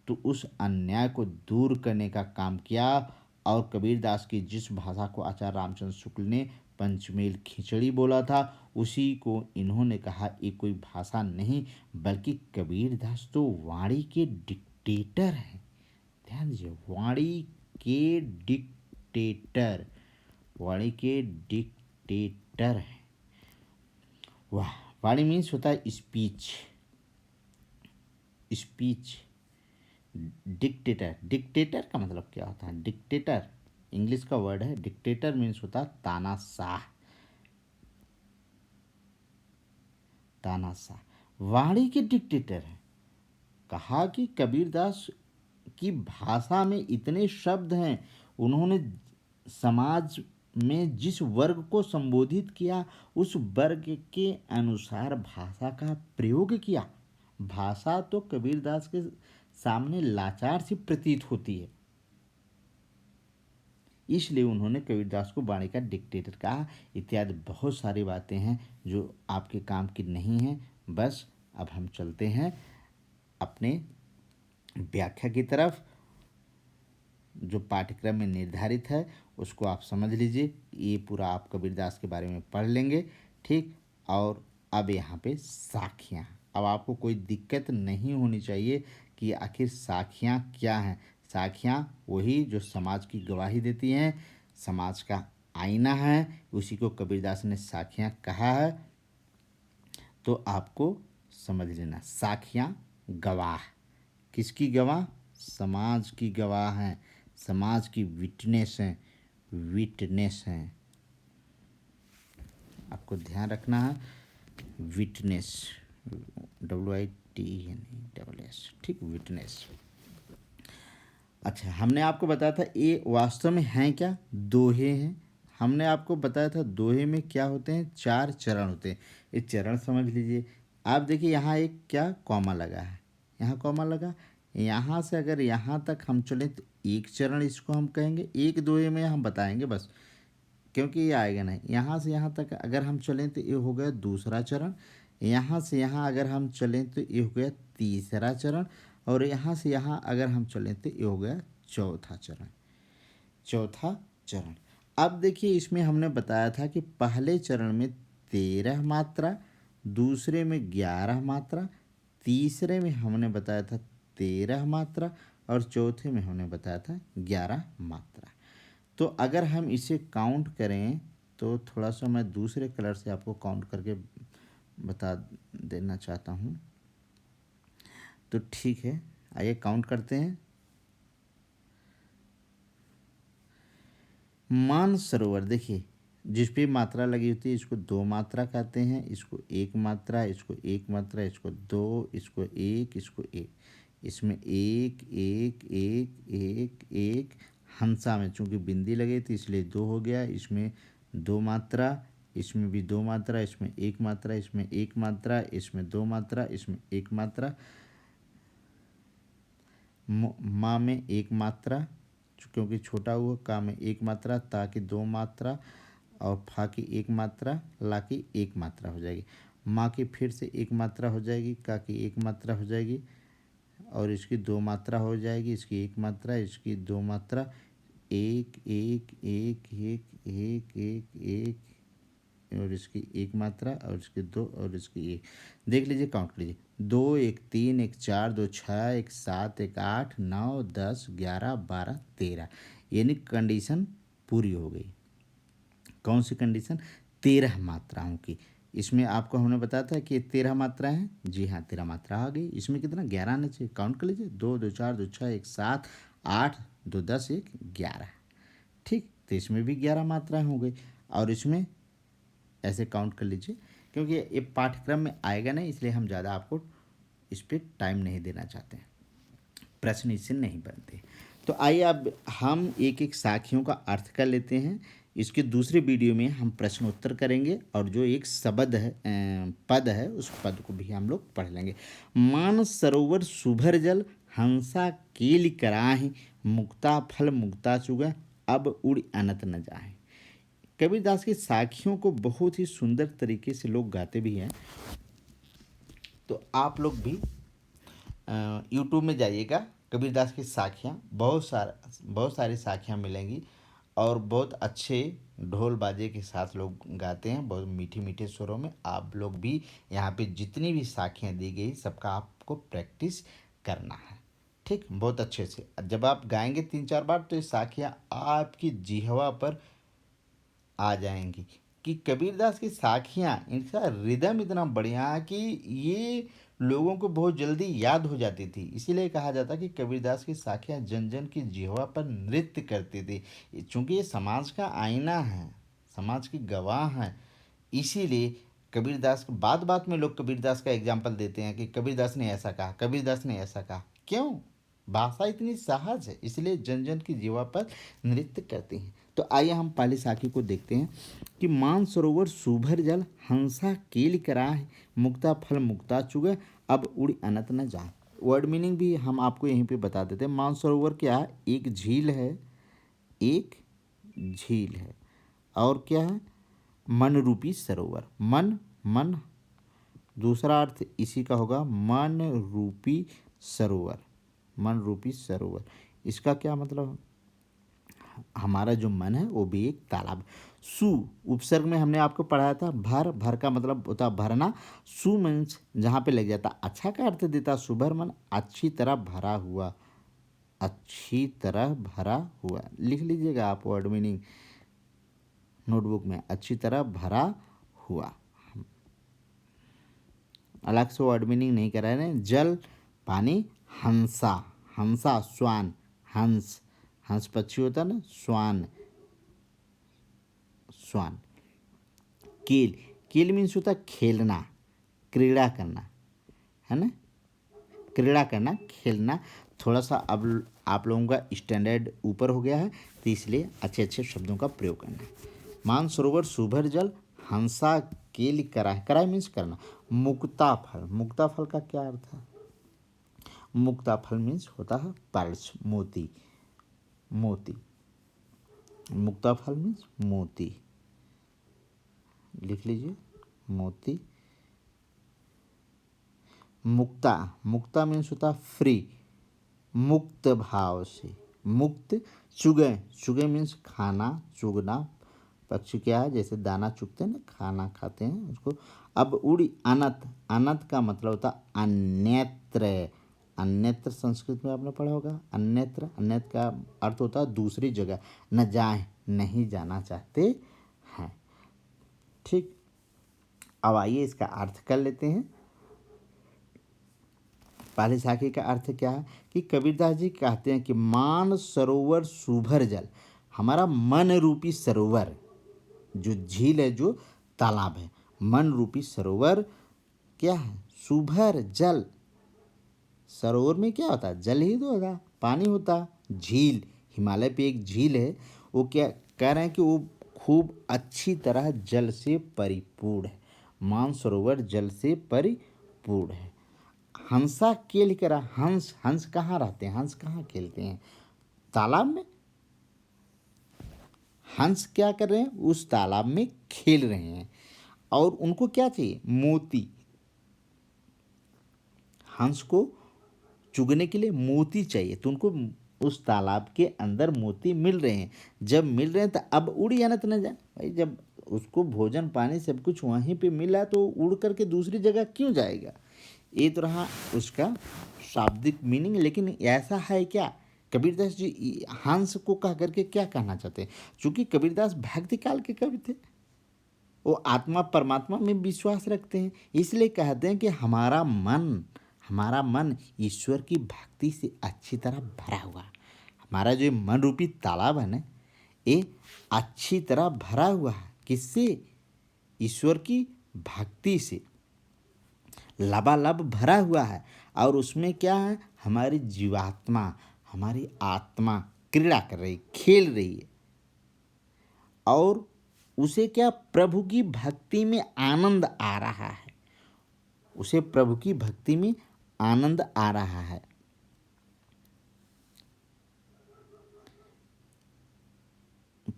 तो उस अन्याय को दूर करने का काम किया, और कबीरदास की जिस भाषा को आचार्य रामचंद्र शुक्ल ने पंचमेल खिचड़ी बोला था, उसी को इन्होंने कहा ये कोई भाषा नहीं, बल्कि कबीरदास तो वाणी के डिक्टेटर हैं। ध्यान दीजिए, वाणी के डिक्टेटर, वाणी के डिक्टेटर है। वाह, वाणी मीन्स होता है स्पीच, स्पीच। डिक्टेटर, डिक्टेटर का मतलब क्या होता है? डिक्टेटर इंग्लिश का वर्ड है, डिक्टेटर मीन्स होता है तानाशाह, तानाशाह। वाणी के डिक्टेटर है। कहा कि कबीरदास की भाषा में इतने शब्द हैं, उन्होंने समाज में जिस वर्ग को संबोधित किया, उस वर्ग के अनुसार भाषा का प्रयोग किया। भाषा तो कबीरदास के सामने लाचार सी प्रतीत होती है, इसलिए उन्होंने कबीरदास को वाणी का डिक्टेटर कहा। इत्यादि बहुत सारी बातें हैं जो आपके काम की नहीं हैं। बस अब हम चलते हैं अपने व्याख्या की तरफ। जो पाठ्यक्रम में निर्धारित है उसको आप समझ लीजिए, ये पूरा आप कबीरदास के बारे में पढ़ लेंगे, ठीक। और अब यहाँ पे साखियाँ, अब आपको कोई दिक्कत नहीं होनी चाहिए कि आखिर साखियाँ क्या हैं। साखियाँ वही जो समाज की गवाही देती हैं, समाज का आईना है, उसी को कबीरदास ने साखियाँ कहा है। तो आपको समझ लेना, साखियाँ गवाह, किसकी गवाह? समाज की गवाह हैं, समाज की विटनेस हैं, विटनेस हैं। आपको ध्यान रखना है, विटनेस, WITNESS, ठीक, विटनेस। अच्छा, हमने आपको बताया था ये वास्तव में हैं क्या? दोहे हैं। हमने आपको बताया था दोहे में क्या होते हैं? 4 चरण होते हैं। ये चरण समझ लीजिए। आप देखिए यहाँ एक क्या कॉमा लगा है, यहाँ कॉमा लगा, यहाँ से अगर यहाँ तक हम चलें तो एक चरण इसको हम कहेंगे, एक दो में हम बताएंगे बस, क्योंकि ये आएगा नहीं। यहाँ से यहाँ तक अगर हम चलें तो ये हो गया दूसरा चरण, यहाँ से यहाँ अगर हम चलें तो ये हो गया तीसरा चरण, और यहाँ से यहाँ अगर हम चलें तो ये हो गया चौथा चरण। चौथा चरण। अब देखिए इसमें हमने बताया था कि पहले चरण में 13 मात्रा, दूसरे में 11 मात्रा, तीसरे में हमने बताया था 13 मात्रा, और चौथे में हमने बताया था 11 मात्रा। तो अगर हम इसे काउंट करें तो थोड़ा सा मैं दूसरे कलर से आपको काउंट करके बता देना चाहता हूँ, तो ठीक है, आइए काउंट करते हैं। मानसरोवर देखिए, जिस पे मात्रा लगी होती है इसको दो मात्रा कहते हैं, इसको एक मात्रा, इसको एक मात्रा, इसको दो, इसको एक, इसको एक। इसमें एक एक एक एक एक, हंसा में चूंकि बिंदी लगे थी इसलिए दो हो गया, इसमें दो मात्रा, इसमें भी दो मात्रा, इसमें एक मात्रा, इसमें एक मात्रा, इसमें दो मात्रा, इसमें एक मात्रा। माँ में एक मात्रा, क्योंकि छोटा हुआ, का में एक मात्रा, ता की दो मात्रा, और फा की एक मात्रा, ला की एक मात्रा हो जाएगी। माँ की फिर से एक मात्रा हो जाएगी, का की एक मात्रा हो जाएगी, और इसकी दो मात्रा हो जाएगी, इसकी एक मात्रा, इसकी दो मात्रा, एक एक एक एक एक एक एक, और इसकी एक मात्रा, और इसकी दो, और इसकी एक। देख लीजिए, काउंट लीजिए, दो, एक तीन, एक चार, दो छः, एक सात, एक आठ, 9, 10, 11, 12, 13, यानी कंडीशन पूरी हो गई। कौन सी कंडीशन? 13 मात्राओं की। इसमें आपको हमने बताया था कि 13 मात्रा है, जी हाँ 13 मात्रा आ गई। इसमें कितना? 11 आना चाहिए। काउंट कर लीजिए, दो, दो चार, दो छः, एक सात, 8, दो 10, एक 11। ठीक, तो इसमें भी 11 मात्राएं हो गई, और इसमें ऐसे काउंट कर लीजिए, क्योंकि ये पाठ्यक्रम में आएगा नहीं, इसलिए हम ज़्यादा आपको इस पर टाइम नहीं देना चाहते हैं, प्रश्न इससे नहीं बनते। तो आइए अब हम एक एक साखियों का अर्थ कर लेते हैं। इसके दूसरे वीडियो में हम प्रश्न उत्तर करेंगे, और जो एक शब्द है, पद है, उस पद को भी हम लोग पढ़ लेंगे। मान सरोवर सुभर जल, हंसा केलि कराहि, मुक्ता फल मुक्ता चुगा, अब उड़ अनत न जाए। कबीरदास की साखियों को बहुत ही सुंदर तरीके से लोग गाते भी हैं। तो आप लोग भी यूट्यूब में जाइएगा, कबीरदास की साखियाँ, बहुत सारी साखियाँ मिलेंगी, और बहुत अच्छे ढोल बाजे के साथ लोग गाते हैं, बहुत मीठे मीठे स्वरों में। आप लोग भी यहाँ पे जितनी भी साखियाँ दी गई सबका आपको प्रैक्टिस करना है, ठीक, बहुत अच्छे से। जब आप गाएंगे 3-4 बार तो ये साखियाँ आपकी जिह्वा पर आ जाएंगी। कि कबीरदास की साखियाँ, इनका रिदम इतना बढ़िया है कि ये लोगों को बहुत जल्दी याद हो जाती थी। इसीलिए कहा जाता कि कबीरदास की साखियाँ जन जन की जिह्वा पर नृत्य करती थी। चूँकि ये समाज का आईना है, समाज की गवाह हैं, इसीलिए कबीरदास, बात बात में लोग कबीरदास का एग्जाम्पल देते हैं कि कबीरदास ने ऐसा कहा, कबीरदास ने ऐसा कहा। क्यों? भाषा इतनी सहज है, इसलिए जन जन की जीवा पर नृत्य करते हैं। तो आइए हम पहली साखी को देखते हैं कि मान सरोवर सुभर जल, हंसा केल कराह, मुक्ता फल मुक्ता चुगे, अब उड़ अनत न जाए। वर्ड मीनिंग भी हम आपको यहीं पे बता देते हैं। मान सरोवर क्या है? एक झील है, एक झील है, और क्या है? मन रूपी सरोवर। मन, मन, दूसरा अर्थ इसी का होगा मन रूपी सरोवर। मन रूपी सरोवर, इसका क्या मतलब? हमारा जो मन है वो भी एक तालाब। सु उपसर्ग में हमने आपको पढ़ाया था, भर, भर का मतलब होता भरना। सु मीन्स जहाँ पे लग जाता अच्छा का अर्थ देता। सुभर मन अच्छी तरह भरा हुआ, अच्छी तरह भरा हुआ। लिख लीजिएगा आप वर्ड मीनिंग नोटबुक में, अच्छी तरह भरा हुआ। अलग से वर्ड मीनिंग नहीं करा रहे। जल पानी, हंसा, हंसा स्वान, हंस, हंस पक्षी होता ना, स्वान, स्वान। केल, केल मीन्स होता खेलना, क्रीड़ा करना, है ना, क्रीड़ा करना, खेलना। थोड़ा सा अब आप लोगों का स्टैंडर्ड ऊपर हो गया है, तो इसलिए अच्छे अच्छे शब्दों का प्रयोग करना है। मान सरोवर सुभर जल, हंसा केल कराह, कराह मीन्स करना। मुक्ता फल, मुक्ता फल का क्या अर्थ है? मुक्ता फल मीन्स होता है पर्ल्स, मोती। मोती, मुक्ता फल मीन्स मोती, लिख लीजिए मोती। मुक्ता, मुक्ता मीन्स होता फ्री, मुक्त भाव से, मुक्त। चुगे, चुगे मीन्स खाना, चुगना। पक्षी क्या है, जैसे दाना चुगते हैं ना, खाना खाते हैं उसको। अब उड़ी, अनत, अनत का मतलब होता अन्यत्र। अन्यत्र संस्कृत में आपने पढ़ा होगा, अन्यत्र, अन्यत्र का अर्थ होता है दूसरी जगह, न जाए, नहीं जाना चाहते हैं। ठीक, अब आइए इसका अर्थ कर लेते हैं। पहले साखी का अर्थ क्या है कि कबीरदास जी कहते हैं कि मान सरोवर सुभर जल, हमारा मन रूपी सरोवर, जो झील है, जो तालाब है, मन रूपी सरोवर क्या है, सुभर जल। सरोवर में क्या होता है, जल ही तो होता, पानी होता। झील, हिमालय पे एक झील है, वो क्या कह रहे हैं कि वो खूब अच्छी तरह जल से परिपूर्ण है, मानसरोवर जल से परिपूर्ण है। हंसा खेल करा, हंस, हंस कहाँ रहते हैं, हंस कहाँ खेलते हैं, तालाब में। हंस क्या कर रहे हैं, उस तालाब में खेल रहे हैं, और उनको क्या चाहिए, मोती। हंस को चुगने के लिए मोती चाहिए, तो उनको उस तालाब के अंदर मोती मिल रहे हैं। जब मिल रहे हैं तो अब उड़ जाना तो न जाए भाई, जब उसको भोजन पानी सब कुछ वहीं पे मिला तो उड़ करके दूसरी जगह क्यों जाएगा। ये तो रहा उसका शाब्दिक मीनिंग। लेकिन ऐसा है क्या, कबीरदास जी हंस को कह करके क्या कहना चाहते हैं, चूंकि कबीरदास भक्ति काल के कवि थे, वो आत्मा परमात्मा में विश्वास रखते हैं, इसलिए कहते हैं कि हमारा मन ईश्वर की भक्ति से अच्छी तरह भरा हुआ। हमारा जो मन रूपी तालाब है ना, ये अच्छी तरह भरा हुआ है, किससे, ईश्वर की भक्ति से लबालब भरा हुआ है। और उसमें क्या है, हमारी जीवात्मा, हमारी आत्मा क्रीड़ा कर रही, खेल रही है, और उसे क्या, प्रभु की भक्ति में आनंद आ रहा है, उसे प्रभु की भक्ति में आनंद आ रहा है।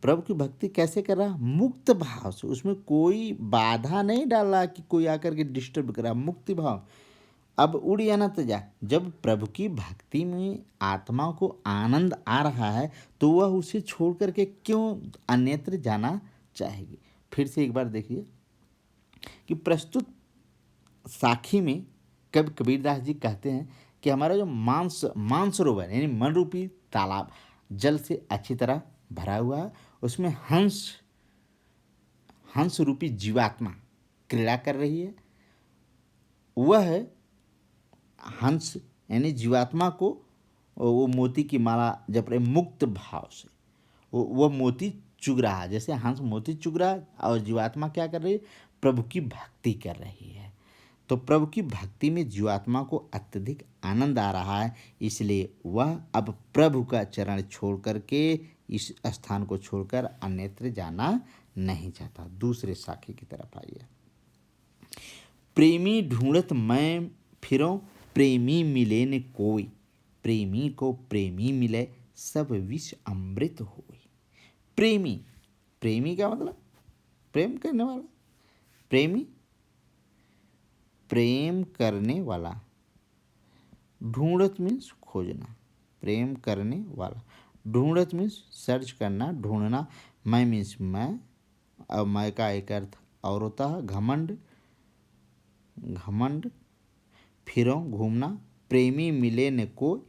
प्रभु की भक्ति कैसे कर रहा, मुक्त भाव से, उसमें कोई बाधा नहीं डाला कि कोई आकर के डिस्टर्ब करा, मुक्ति भाव। अब उड़ जाना तो जा, जब प्रभु की भक्ति में आत्मा को आनंद आ रहा है तो वह उसे छोड़ करके क्यों अन्यत्र जाना चाहेगी। फिर से एक बार देखिए कि प्रस्तुत साखी में कब कबीरदास जी कहते हैं कि हमारा जो मानसरोवर यानी मन रूपी तालाब जल से अच्छी तरह भरा हुआ है, उसमें हंस, हंस रूपी जीवात्मा क्रीड़ा कर रही है। वह हंस यानी जीवात्मा को वो मोती की माला जप रहे, मुक्त भाव से वो मोती चुग रहा है, जैसे हंस मोती चुग रहा है, और जीवात्मा क्या कर रही है, प्रभु की भक्ति कर रही है। तो प्रभु की भक्ति में जीवात्मा को अत्यधिक आनंद आ रहा है, इसलिए वह अब प्रभु का चरण छोड़ करके, इस स्थान को छोड़कर अन्यत्र जाना नहीं चाहता। दूसरे साखी की तरफ आइए। प्रेमी ढूंढत मैं फिरों, प्रेमी मिले न कोई, प्रेमी को प्रेमी मिले, सब विष अमृत होई। प्रेमी, प्रेमी का मतलब प्रेम करने वाला, प्रेमी प्रेम करने वाला। ढूंढत मीन्स खोजना, प्रेम करने वाला। ढूंढत मीन्स सर्च करना, ढूंढना। मैं मीन्स मैं, और मैं का एक अर्थ और होता है घमंड, घमंड। फिरों घूमना, प्रेमी मिले न कोई,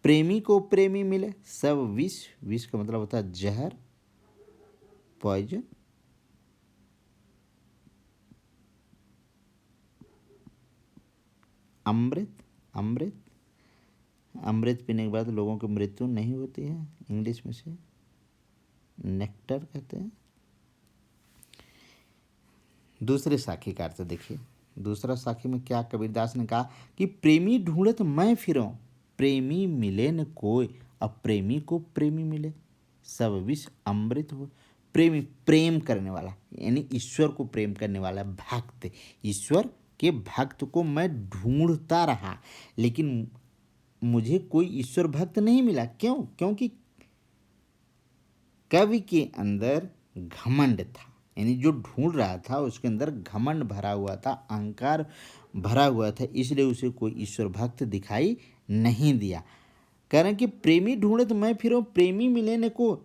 प्रेमी को प्रेमी मिले, सब विष, विष का मतलब होता है जहर, पॉइजन। अमृत, अमृत, अमृत पीने के बाद लोगों की मृत्यु नहीं होती है, इंग्लिश में से नेक्टर कहते हैं। दूसरे साखी का अर्थ देखिए, दूसरा साखी में क्या कबीरदास ने कहा कि प्रेमी ढूंढत मैं फिरों, प्रेमी मिले न कोई, अब प्रेमी को प्रेमी मिले, सब विष अमृत हो। प्रेमी प्रेम करने वाला यानी ईश्वर को प्रेम करने वाला भक्त, ईश्वर के भक्त को मैं ढूंढता रहा, लेकिन मुझे कोई ईश्वर भक्त नहीं मिला। क्यों? क्योंकि कवि के अंदर घमंड था, यानी जो ढूंढ रहा था उसके अंदर घमंड भरा हुआ था, अहंकार भरा हुआ था, इसलिए उसे कोई ईश्वर भक्त दिखाई नहीं दिया। कह रहे हैं कि प्रेमी ढूंढे तो मैं फिर प्रेमी मिले न को,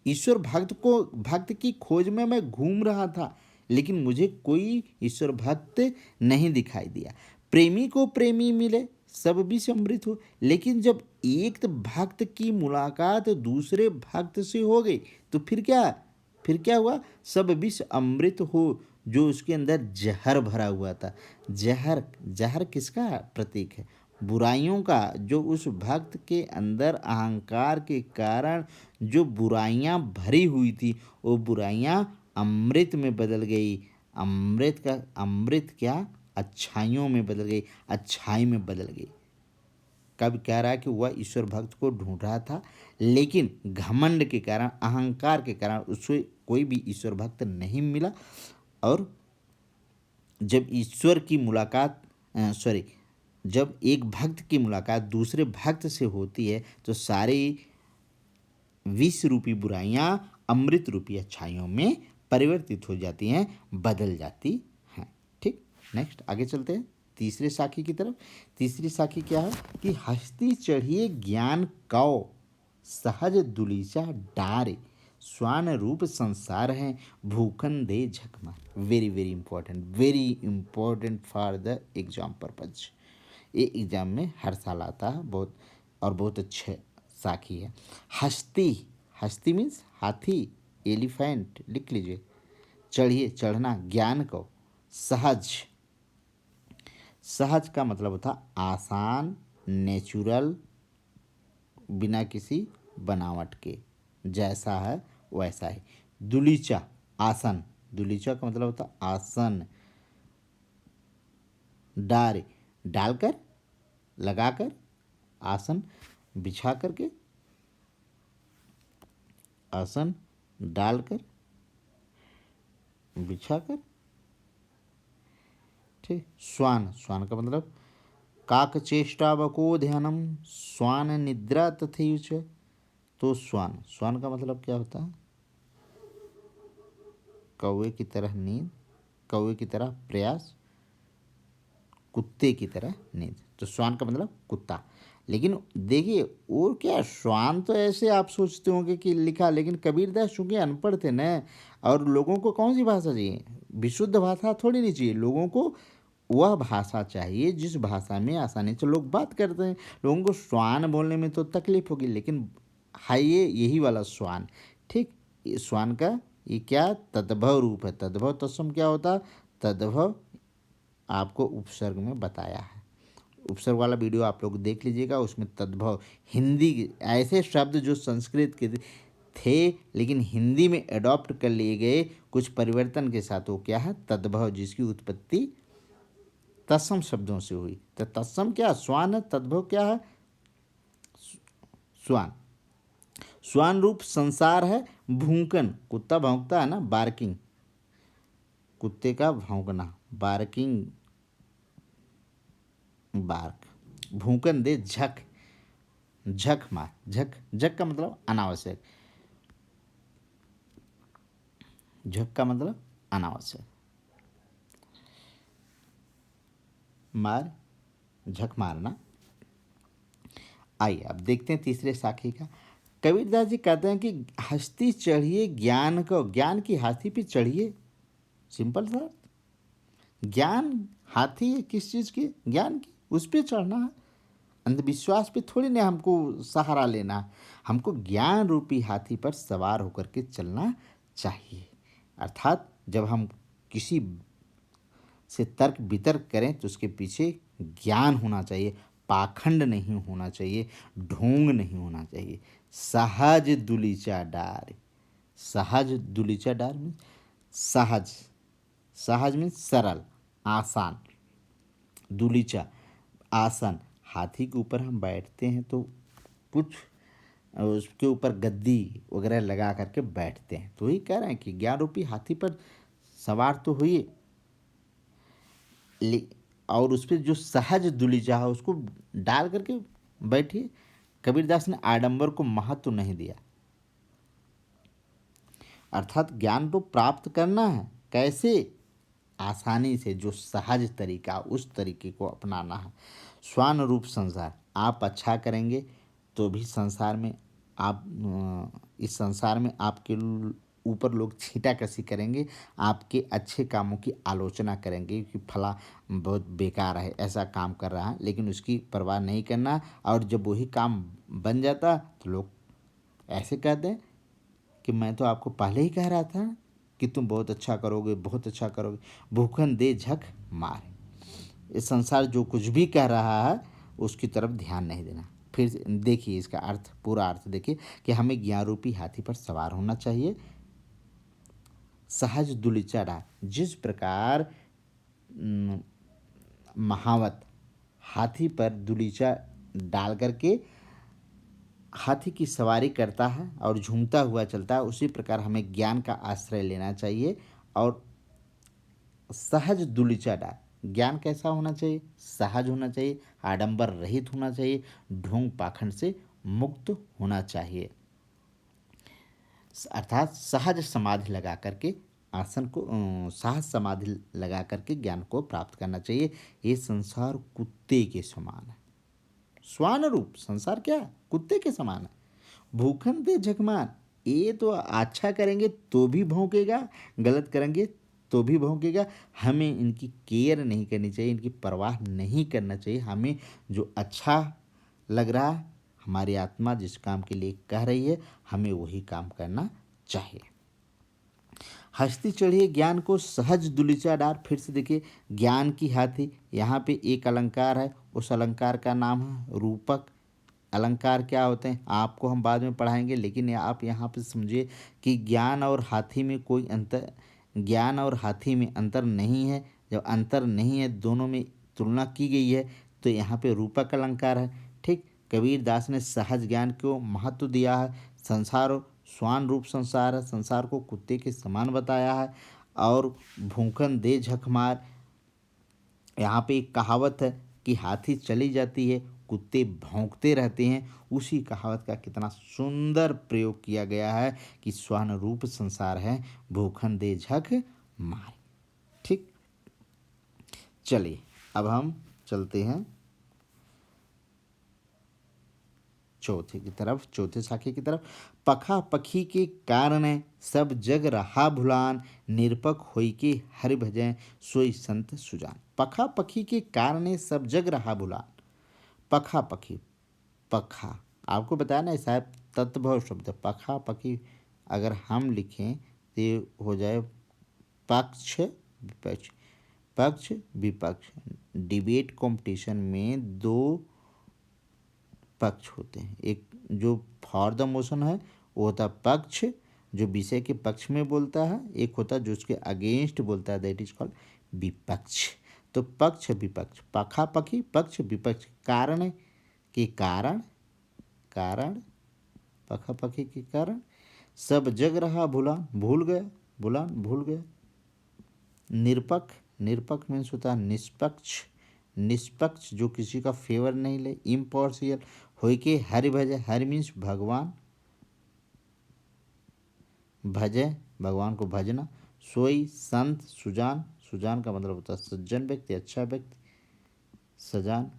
ईश्वर भक्त की खोज में मैं घूम रहा था, लेकिन मुझे कोई ईश्वर भक्त नहीं दिखाई दिया। प्रेमी को प्रेमी मिले, सब विष अमृत हो, लेकिन जब एक भक्त की मुलाकात दूसरे भक्त से हो गई तो फिर क्या हुआ? सब विष अमृत हो। जो उसके अंदर जहर भरा हुआ था, जहर जहर किसका प्रतीक है? बुराइयों का। जो उस भक्त के अंदर अहंकार के कारण जो बुराइयां भरी हुई थी, वो बुराइयां अमृत में बदल गई। अमृत क्या? अच्छाइयों में बदल गई, अच्छाई में बदल गई। कब कह रहा है कि वह ईश्वर भक्त को ढूंढ रहा था, लेकिन घमंड के कारण, अहंकार के कारण उसे कोई भी ईश्वर भक्त नहीं मिला। और जब ईश्वर की मुलाकात जब एक भक्त की मुलाकात दूसरे भक्त से होती है तो सारी विष रूपी बुराइयां अमृत रूपी अच्छाइयों में परिवर्तित हो जाती हैं, बदल जाती हैं। ठीक, नेक्स्ट आगे चलते हैं तीसरे साखी की तरफ। तीसरी साखी क्या है कि हस्ती चढ़िए ज्ञान कौ, सहज दुलीचा डारे, स्वान रूप संसार है, भूखन दे झकमार। Very very important for the exam purpose. ये एग्जाम में हर साल आता है, बहुत अच्छे साखी है। हस्ती मीन्स हाथी, एलिफेंट लिख लीजिए। चढ़िए, चढ़ना, ज्ञान को। सहज का मतलब होता आसान, नेचुरल, बिना किसी बनावट के, जैसा है वैसा ही। दुलीचा, आसन, दुलीचा का मतलब होता आसन। डालकर, लगाकर, आसन बिछा करके, आसन डालकर, बिछाकर। ठीक। श्वान का मतलब काक चेष्टा वको ध्यानम, श्वान निद्रा तथैव च। तो श्वान का मतलब क्या होता है? कौवे की तरह नींद, कौवे की तरह प्रयास, कुत्ते की तरह नींद। तो श्वान का मतलब कुत्ता। लेकिन देखिए वो क्या, श्वान तो ऐसे आप सोचते होंगे कि लिखा, लेकिन कबीरदास चूंकि अनपढ़ थे न, और लोगों को कौन सी भाषा चाहिए? विशुद्ध भाषा थोड़ी नहीं चाहिए, लोगों को वह भाषा चाहिए जिस भाषा में आसानी से लोग बात करते हैं। लोगों को श्वान बोलने में तो तकलीफ होगी, लेकिन है ये यही वाला श्वान। ठीक, ये श्वान का ये क्या तद्भव रूप है। तद्भव तत्सम क्या होता? तद्भव आपको उपसर्ग में बताया है। उपसर्ग वाला वीडियो आप लोग देख लीजिएगा, उसमें तद्भव हिंदी ऐसे शब्द जो संस्कृत के थे लेकिन हिंदी में अडॉप्ट कर लिए गए कुछ परिवर्तन के साथ, वो क्या है? तद्भव, जिसकी उत्पत्ति तत्सम शब्दों से हुई। तो तत्सम क्या? श्वान है। तद्भव क्या है? श्वान। श्वान रूप संसार है, भूकन, कुत्ता भौंकता है ना, बार्किंग, कुत्ते का भौंकना, बार्किंग, बार्क। भूकन दे झक मार। झक का मतलब अनावश्यक, झक का मतलब अनावश्यक, झक मारना। आइए अब देखते हैं तीसरे साखी का। कबीरदास जी कहते हैं कि हस्ती चढ़िए ज्ञान को, ज्ञान की हाथी पे चढ़िए। सिंपल सा, ज्ञान हाथी है किस चीज़ की? ज्ञान की, उस पर चढ़ना है। अंधविश्वास पे थोड़ी ना हमको सहारा लेना, हमको ज्ञान रूपी हाथी पर सवार होकर के चलना चाहिए। अर्थात जब हम किसी से तर्क वितर्क करें तो उसके पीछे ज्ञान होना चाहिए, पाखंड नहीं होना चाहिए, ढोंग नहीं होना चाहिए। सहज दुलीचा डार, सहज दुलीचा डार मीन्स सहज, सहज मीन्स सरल, आसान, दुलीचा आसन। हाथी के ऊपर हम बैठते हैं तो कुछ उसके ऊपर गद्दी वगैरह लगा करके बैठते हैं, तो ही कह रहे हैं कि ज्ञान रूपी हाथी पर सवार तो हुई। और उस पे जो सहज दुलिचा है उसको डाल करके बैठिए। कबीरदास ने आडंबर को महत्व नहीं दिया। अर्थात ज्ञान तो प्राप्त करना है, कैसे? आसानी से, जो सहज तरीका उस तरीके को अपनाना है। स्वान रूप संसार, आप अच्छा करेंगे तो भी संसार में आप इस संसार में आपके ऊपर लोग छींटाकशी करेंगे, आपके अच्छे कामों की आलोचना करेंगे कि फला बहुत बेकार है, ऐसा काम कर रहा है, लेकिन उसकी परवाह नहीं करना। और जब वही काम बन जाता तो लोग ऐसे कहते हैं कि मैं तो आपको पहले ही कह रहा था कि तुम बहुत अच्छा करोगे, बहुत अच्छा करोगे। भूखन दे झक मार। ये संसार जो कुछ भी कह रहा है उसकी तरफ ध्यान नहीं देना। फिर देखिए इसका अर्थ, पूरा अर्थ देखिए कि हमें ज्ञान रूपी हाथी पर सवार होना चाहिए। सहज दुलिचा डाल, जिस प्रकार महावत हाथी पर दुलीचा डाल करके हाथी की सवारी करता है और झूमता हुआ चलता है, उसी प्रकार हमें ज्ञान का आश्रय लेना चाहिए। और सहज दुलिचा डाल, ज्ञान कैसा होना चाहिए? सहज होना चाहिए, आडंबर रहित होना चाहिए, ढोंग पाखंड से मुक्त होना चाहिए। अर्थात सहज समाधि लगा करके आसन को सहज समाधि लगा करके ज्ञान को प्राप्त करना चाहिए। ये संसार कुत्ते के समान है। स्वान रूप संसार क्या है? कुत्ते के समान है। भूखन दे झकमान, ये तो अच्छा करेंगे तो भी भौंकेगा, गलत करेंगे तो भी भौंकेगा। हमें इनकी केयर नहीं करनी चाहिए, इनकी परवाह नहीं करना चाहिए। हमें जो अच्छा लग रहा है, हमारी आत्मा जिस काम के लिए कह रही है, हमें वही काम करना चाहिए। हस्ती चढ़िए ज्ञान को सहज दुलिचा डार। फिर से देखिए, ज्ञान की हाथी, यहाँ पे एक अलंकार है, उस अलंकार का नाम है रूपक। अलंकार क्या होते हैं आपको हम बाद में पढ़ाएंगे, लेकिन आप यहाँ पे समझिए कि ज्ञान और हाथी में कोई अंतर, ज्ञान और हाथी में अंतर नहीं है। जब अंतर नहीं है, दोनों में तुलना की गई है, तो यहाँ पे रूपक अलंकार है। ठीक, कबीरदास ने सहज ज्ञान को महत्व दिया है। संसार स्वान रूप संसार है, संसार को कुत्ते के समान बताया है। और भूखन दे झक मार, यहाँ पे एक कहावत है कि हाथी चली जाती है, कुत्ते भौंकते रहते हैं। उसी कहावत का कितना सुंदर प्रयोग किया गया है कि स्वान रूप संसार है, भूखन दे झक मार। ठीक, चलिए अब हम चलते हैं चौथे की तरफ, चौथे शाखे की तरफ। पखा पखी के कारण सब जग रहा भुलान, निरपक होई के हरि भजय सोई संत सुजान। पखा पखी के कारण सब जग रहा भुलान। पखा पखी, पखा आपको बताया ना शायद तत्भव शब्द। पखा पखी अगर हम लिखें तो हो जाए पक्ष विपक्ष। पक्ष विपक्ष, डिबेट कंपटीशन में दो पक्ष होते हैं। एक जो फॉर द मोशन है वो होता है पक्ष, जो विषय के पक्ष में बोलता है। एक होता है जो उसके अगेंस्ट बोलता है, दैट इज कॉल्ड विपक्ष। तो पक्ष विपक्ष, पखा पखी, पक्ष विपक्ष। कारण के कारण, कारण पखा पखी के कारण सब जग रहा भुलान, भूल गया, भुलान भूल गया। निरपक, निरपक मीन्स होता है निष्पक्ष, निष्पक्ष जो किसी का फेवर नहीं ले, इम्पार्शियल। होई के हरि भजय, हरि मीन्स भगवान, भजय भगवान को भजना। सोई संत सुजान, सुजान का मतलब होता है सज्जन व्यक्ति, अच्छा व्यक्ति, सजान।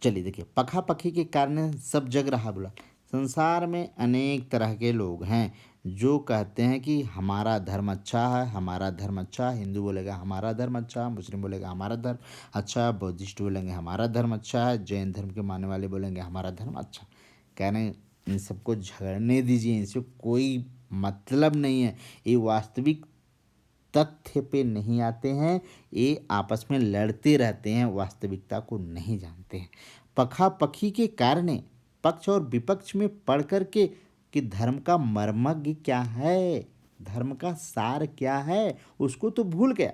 चलिए देखिए, पखा पखी के कारण सब जग रहा बुला। संसार में अनेक तरह के लोग हैं जो कहते हैं कि हमारा धर्म अच्छा है, हमारा धर्म अच्छा है। हिंदू बोलेगा हमारा धर्म अच्छा है, मुस्लिम बोलेगा हमारा धर्म अच्छा है, बुद्धिस्ट बोलेंगे हमारा धर्म अच्छा है, जैन धर्म के मानने वाले बोलेंगे हमारा धर्म अच्छा। कह रहे हैं इन सबको झगड़ने दीजिए, इनसे कोई मतलब नहीं है। ये वास्तविक तथ्य पे नहीं आते हैं, ये आपस में लड़ते रहते हैं, वास्तविकता को नहीं जानते हैं। पखा पखी के कारण पक्ष और विपक्ष में पढ़ कर के कि धर्म का मर्मज्ञ क्या है, धर्म का सार क्या है, उसको तो भूल गया,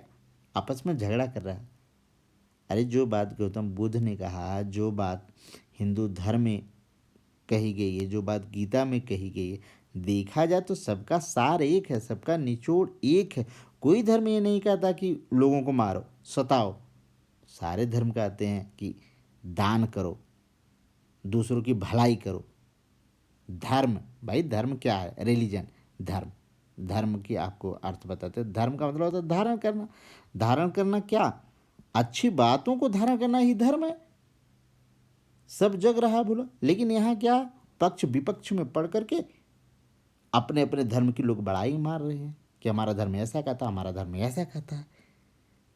आपस में झगड़ा कर रहा है। अरे जो बात गौतम बुद्ध ने कहा, जो बात हिंदू धर्म में कही गई है, जो बात गीता में कही गई है, देखा जाए तो सबका सार एक है, सबका निचोड़ एक है। कोई धर्म ये नहीं कहता कि लोगों को मारो, सताओ। सारे धर्म कहते हैं कि दान करो, दूसरों की भलाई करो। धर्म, भाई धर्म क्या है? रिलीजन, धर्म। धर्म की आपको अर्थ बताते हैं। धर्म का मतलब होता है धारण करना। धारण करना क्या? अच्छी बातों को धारण करना ही धर्म है। सब जग रहा बोला, लेकिन यहाँ क्या, पक्ष विपक्ष में पढ़ करके अपने अपने धर्म की लोग बड़ाई मार रहे हैं कि हमारा धर्म ऐसा कहता, हमारा धर्म ऐसा कहता है।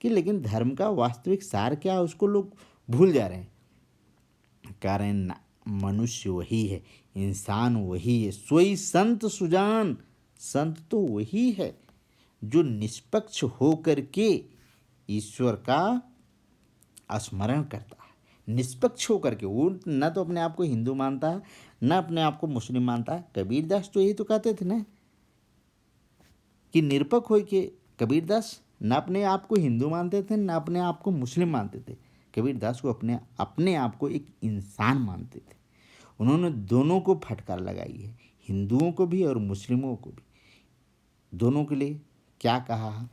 कि लेकिन धर्म का वास्तविक सार क्या है उसको लोग भूल जा रहे हैं। कारण मनुष्य वही है, इंसान वही है, सोई संत सुजान। संत तो वही है जो निष्पक्ष हो करके ईश्वर का स्मरण करता है। निष्पक्ष होकर के, वो न तो अपने आप को हिंदू मानता है, न अपने आप को मुस्लिम मानता है। कबीरदास तो यही तो कहते थे ना कि निरपक्ष हो के। कबीरदास न अपने आप को हिंदू मानते थे, न अपने आप को मुस्लिम मानते थे। कबीरदास को अपने अपने आप को एक इंसान मानते थे। उन्होंने दोनों को फटकार लगाई है, हिंदुओं को भी और मुस्लिमों को भी। दोनों के लिए क्या कहा?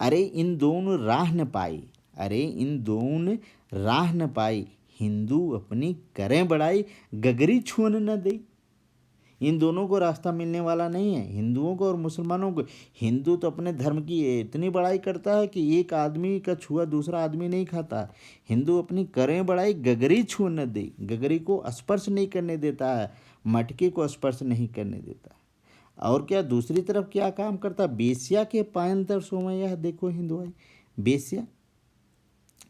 अरे इन दोनों राह न पाई, अरे इन दोनों राह न पाई, हिंदू अपनी करें बड़ाई, गगरी छून न दे। इन दोनों को रास्ता मिलने वाला नहीं है, हिंदुओं को और मुसलमानों को। हिंदू तो अपने धर्म की इतनी बड़ाई करता है कि एक आदमी का छुआ दूसरा आदमी नहीं खाता। हिंदू अपनी करें बड़ाई, गगरी छू न दे। गगरी को स्पर्श नहीं करने देता है, मटके को स्पर्श नहीं करने देता है। और क्या दूसरी तरफ क्या काम करता? बेश्या के पायन तर सोमैया। देखो हिंदू भाई, बेश्या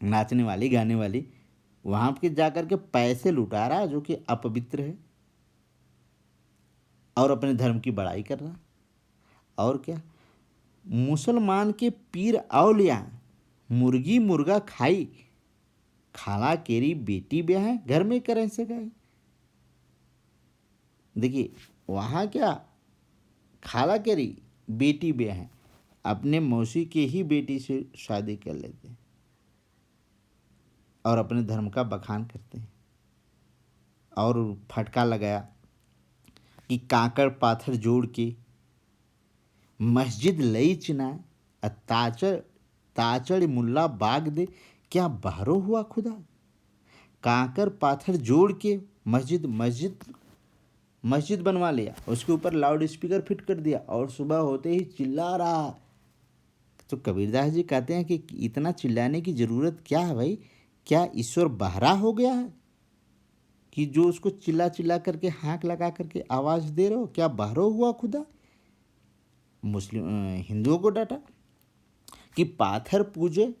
नाचने वाली गाने वाली, वहाँ पे जाकर के पैसे लुटा रहा जो कि अपवित्र है, और अपने धर्म की बड़ाई कर रहा। और क्या, मुसलमान के पीर औलिया, मुर्गी मुर्गा खाई, खाला केरी बेटी ब्याह, घर में करें से गए। देखिए वहाँ क्या, खाला केरी बेटी ब्याह, अपने मौसी के ही बेटी से शादी कर लेते हैं और अपने धर्म का बखान करते हैं। और फटका लगाया कि काकड़ पाथर जोड़ के मस्जिद लई चिनाए, ताचड़ ताचड़ मुल्ला बाग दे, क्या बहरो हुआ खुदा। काकर पाथर जोड़ के मस्जिद मस्जिद मस्जिद बनवा लिया, उसके ऊपर लाउड स्पीकर फिट कर दिया और सुबह होते ही चिल्ला रहा। तो कबीरदास जी कहते हैं कि इतना चिल्लाने की ज़रूरत क्या है भाई? क्या ईश्वर बहरा हो गया है कि जो उसको चिल्ला चिल्ला करके हाँक लगा करके आवाज़ दे रहे हो? क्या बहरो हुआ खुदा? मुस्लिम हिंदुओं को डांटा कि पाथर पूजे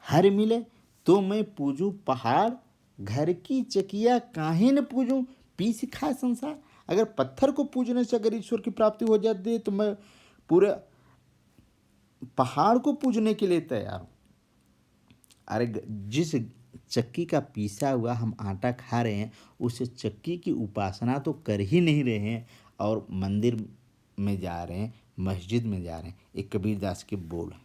हर मिले, तो मैं पूजूं पहाड़, घर की चकिया काहे न पूजूं, पी सिखाए संसार। अगर पत्थर को पूजने से अगर ईश्वर की प्राप्ति हो जाती है तो मैं पूरे पहाड़ को पूजने के लिए तैयार हूँ। अरे जिस चक्की का पीसा हुआ हम आटा खा रहे हैं, उस चक्की की उपासना तो कर ही नहीं रहे हैं और मंदिर में जा रहे हैं, मस्जिद में जा रहे हैं। एक कबीरदास के बोल हैं।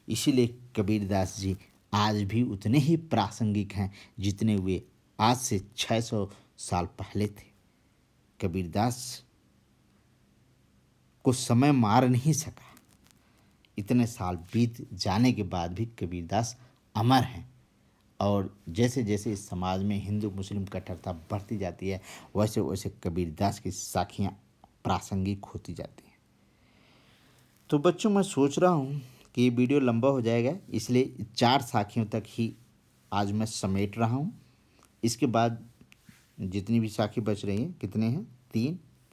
इसीलिए कबीरदास जी आज भी उतने ही प्रासंगिक हैं जितने वे आज से 600 साल पहले थे। कबीरदास को समय मार नहीं सका। इतने साल बीत जाने के बाद भी कबीरदास अमर हैं। और जैसे जैसे इस समाज में हिंदू मुस्लिम कट्टरता बढ़ती जाती है, वैसे वैसे कबीरदास की साखियाँ प्रासंगिक होती जाती हैं। तो बच्चों, मैं सोच रहा हूँ कि ये वीडियो लंबा हो जाएगा, इसलिए 4 साखियों तक ही आज मैं समेट रहा हूँ। इसके बाद जितनी भी साखी बच रही हैं, कितने हैं,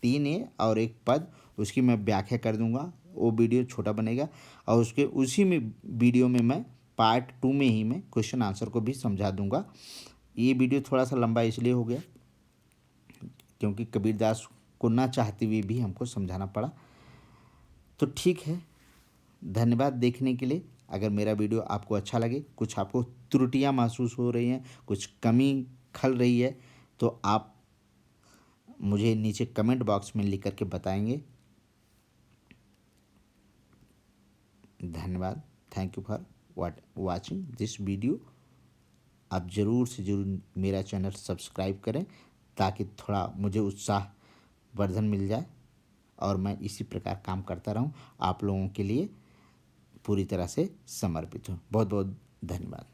3 है और एक पद, उसकी मैं व्याख्या कर दूंगा। वो वीडियो छोटा बनेगा और उसके उसी में वीडियो में मैं पार्ट 2 में ही मैं क्वेश्चन आंसर को भी समझा दूंगा। ये वीडियो थोड़ा सा लंबा इसलिए हो गया क्योंकि कबीरदास को ना चाहते हुए भी हमको समझाना पड़ा। तो ठीक है, धन्यवाद देखने के लिए। अगर मेरा वीडियो आपको अच्छा लगे, कुछ आपको त्रुटियां महसूस हो रही हैं, कुछ कमी खल रही है, तो आप मुझे नीचे कमेंट बॉक्स में लिख करके बताएंगे। धन्यवाद। Thank you for watching this video. आप ज़रूर से ज़रूर मेरा चैनल सब्सक्राइब करें ताकि थोड़ा मुझे उत्साह वर्धन मिल जाए और मैं इसी प्रकार काम करता रहूं आप लोगों के लिए। पूरी तरह से समर्पित हूँ। बहुत बहुत धन्यवाद।